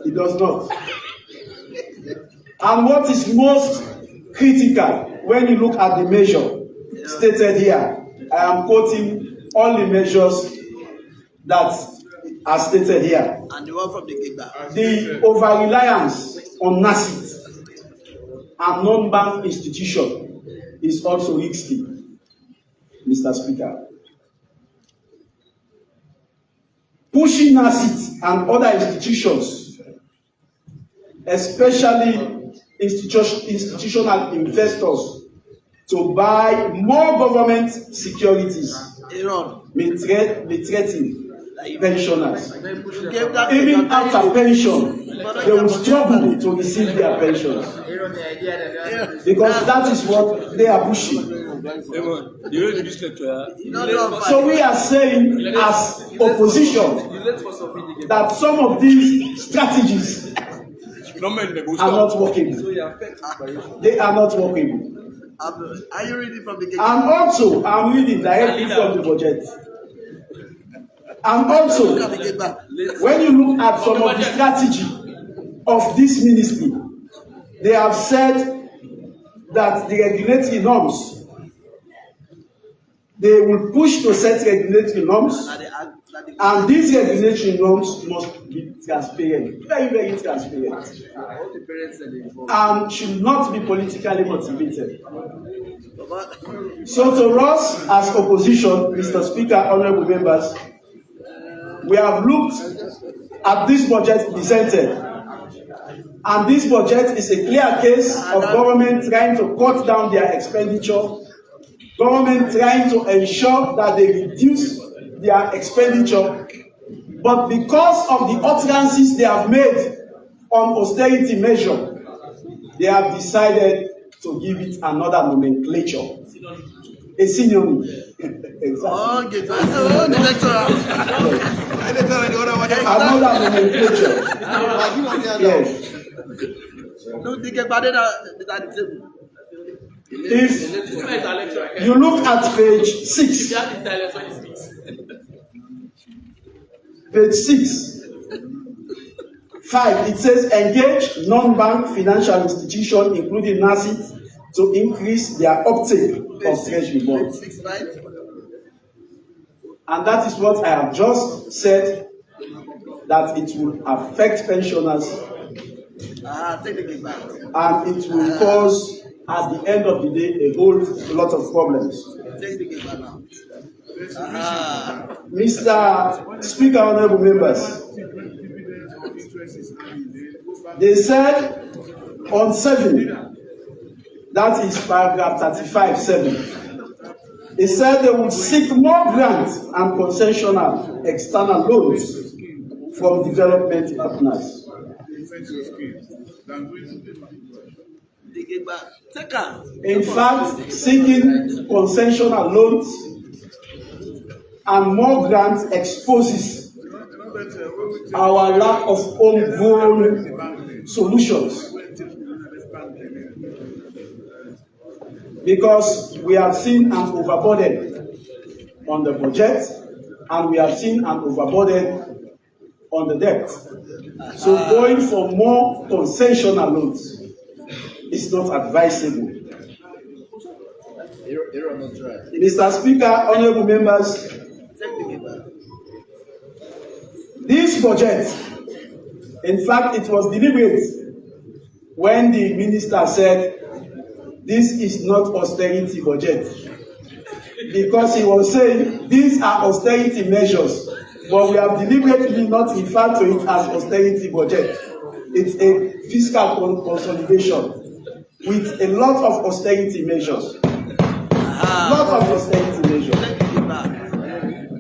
It does not. And what is most critical when you look at the measure stated here, I am quoting all the measures that are stated here. And the one from the Gigba. The over-reliance on NACIT and non-bank institution is also risky, Mr. Speaker. Pushing NACIT and other institutions, especially institutional investors, to buy more government securities may threaten pensioners. Even after pension, they will struggle to receive their pensions because that is what they are pushing. So we are saying as opposition that some of these strategies are not workable. They are not workable. Are you reading from the Gigba? And also, I'm reading directly from the budget. And also, when you look at some of the strategy of this ministry, they have said that the regulatory norms, they will push to set regulatory norms, and these regulatory norms must be transparent, very, very transparent, and should not be politically motivated. So to us as opposition, Mr. Speaker, honorable members, we have looked at this budget presented, and this budget is a clear case of government trying to cut down their expenditure, government trying to ensure that they reduce their expenditure, but because of the utterances they have made on austerity measure, they have decided to give it another nomenclature. A senior me. Exactly. Okay, oh, the lecturer. Another nomenclature. Yes. No, they get bad at the table. If you look at page 6, page 6, 5, it says engage non-bank financial institution, including NACIT, to increase their uptake of treasury bonds. And that is what I have just said, that it will affect pensioners Take the back. and it will cause, at the end of the day, a whole lot of problems. Take the back now. Mr. Speaker, honorable members, they said on 7, that is paragraph 35(7), they said they would seek more grants and concessional external loans from development partners. In fact, seeking concessional loans and more grants exposes our lack of homegrown solutions. Because we have seen an overburden on the budget and we have seen an overburden on the debt. So going for more concessional loans is not advisable. Mr. Speaker, honorable members, this budget, in fact, it was deliberate when the minister said this is not austerity budget, because he was saying these are austerity measures, but we have deliberately not referred to it as austerity budget. It's a fiscal consolidation with a lot of austerity measures.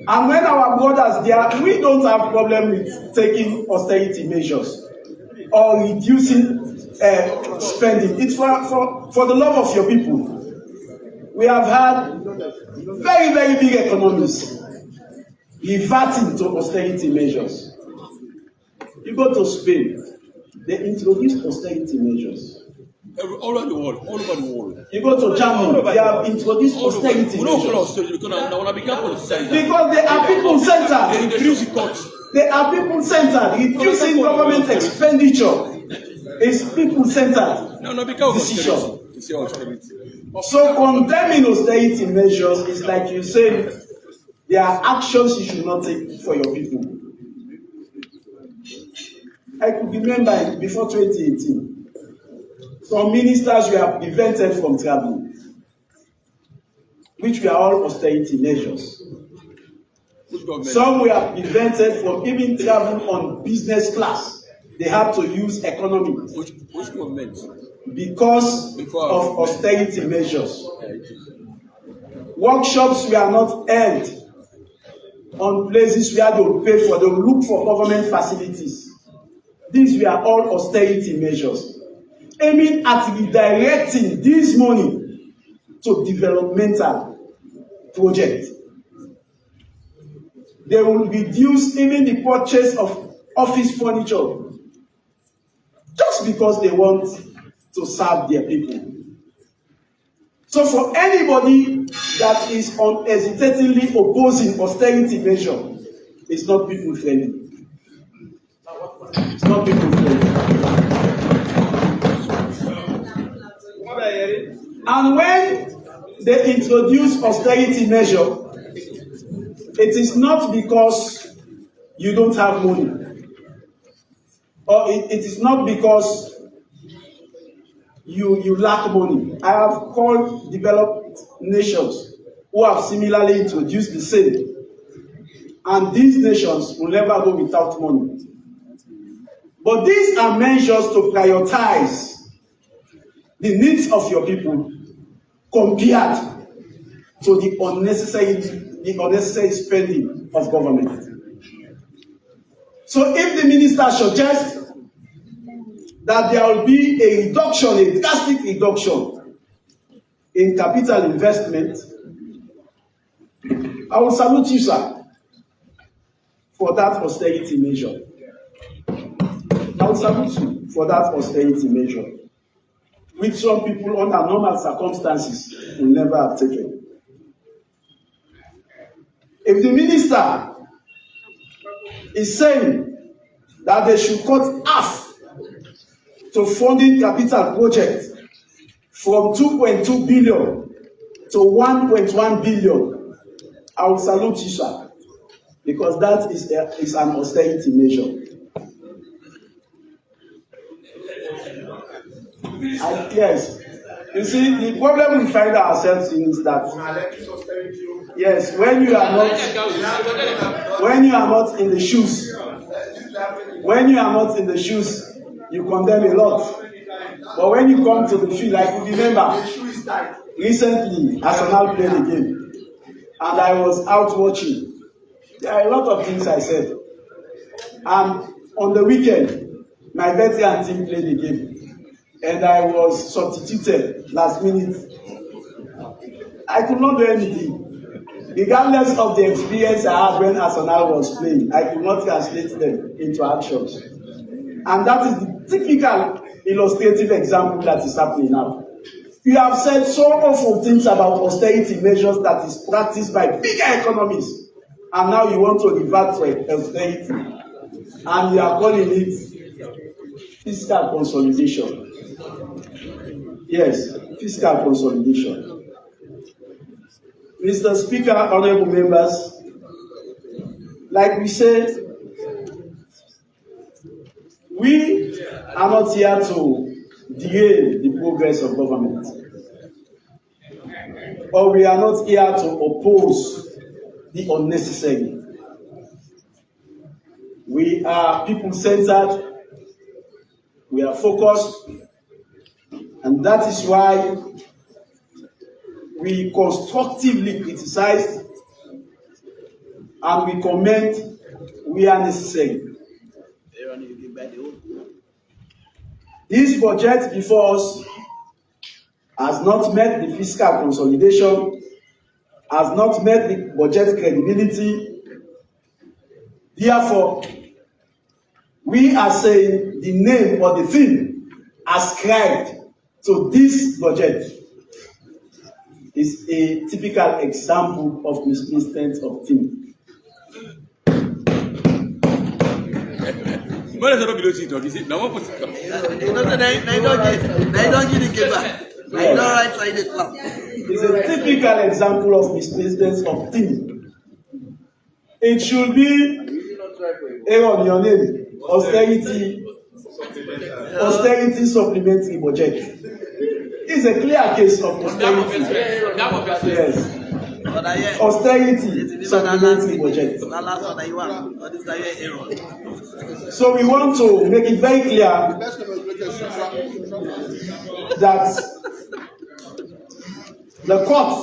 And when our brothers there, we don't have problem with taking austerity measures or reducing spending. It's for the love of your people. We have had very, very big economies reverting to austerity measures. You go to Spain, they introduced austerity measures. All over the world, all over the world. You go to Germany, they have introduced austerity measures. Because they are people-centered. They increase the cost. They are people-centered. Reducing government expenditure is people-centered decision. So condemning austerity measures is like you say, there are actions you should not take for your people. I could remember before 2018, some ministers were prevented from traveling, which were all austerity measures. Some were prevented from even traveling on business class. They had to use economy. Which government? Because of austerity measures. Workshops were not held on places where they would pay for, they would look for government facilities. These were all austerity measures, aiming at redirecting this money to developmental projects. They will reduce even the purchase of office furniture just because they want to serve their people. So for anybody that is unhesitatingly opposing austerity measure, it's not people friendly. It's not people friendly. And when they introduce austerity measure, it is not because you don't have money, or it is not because you lack money. I have called developed nations who have similarly introduced the same, and these nations will never go without money. But these are measures to prioritize the needs of your people compared to the unnecessary spending of government. So if the minister suggests that there will be a reduction, a drastic reduction in capital investment, I will salute you, sir, for that austerity measure. I will salute you for that austerity measure, which some people under normal circumstances will never have taken. If the minister is saying that they should cut half to funding capital projects from 2.2 billion to 1.1 billion, I will salute you, sir, because that is an austerity measure. Yes, you see, the problem we find ourselves in is that yes, when you are not in the shoes, you condemn a lot. But when you come to the field, like you remember, recently Arsenal played a game, and I was out watching. There are a lot of things I said, and on the weekend, my veteran team played a game. And I was substituted last minute. I could not do anything. Regardless of the experience I had when Arsenal was playing, I could not translate them into actions. And that is the typical illustrative example that is happening now. You have said so awful things about austerity measures that is practiced by bigger economies. And now you want to revert to austerity. And you are calling it fiscal consolidation. Yes, fiscal consolidation. Mr. Speaker, honorable members, like we said, we are not here to derail the progress of government, or we are not here to oppose the unnecessary. We are people-centered, we are focused, and that is why we constructively criticize and we comment where necessary. This budget before us has not met the fiscal consolidation, has not met the budget credibility. Therefore, we are saying the name or the theme ascribed to this budget is a typical example of misplacement of theme. It's a typical example of misplacement of theme. It should be on your name, austerity supplementary budget. It's a clear case of austerity. Yes. Austerity supplementary budget. So we want to make it very clear that the court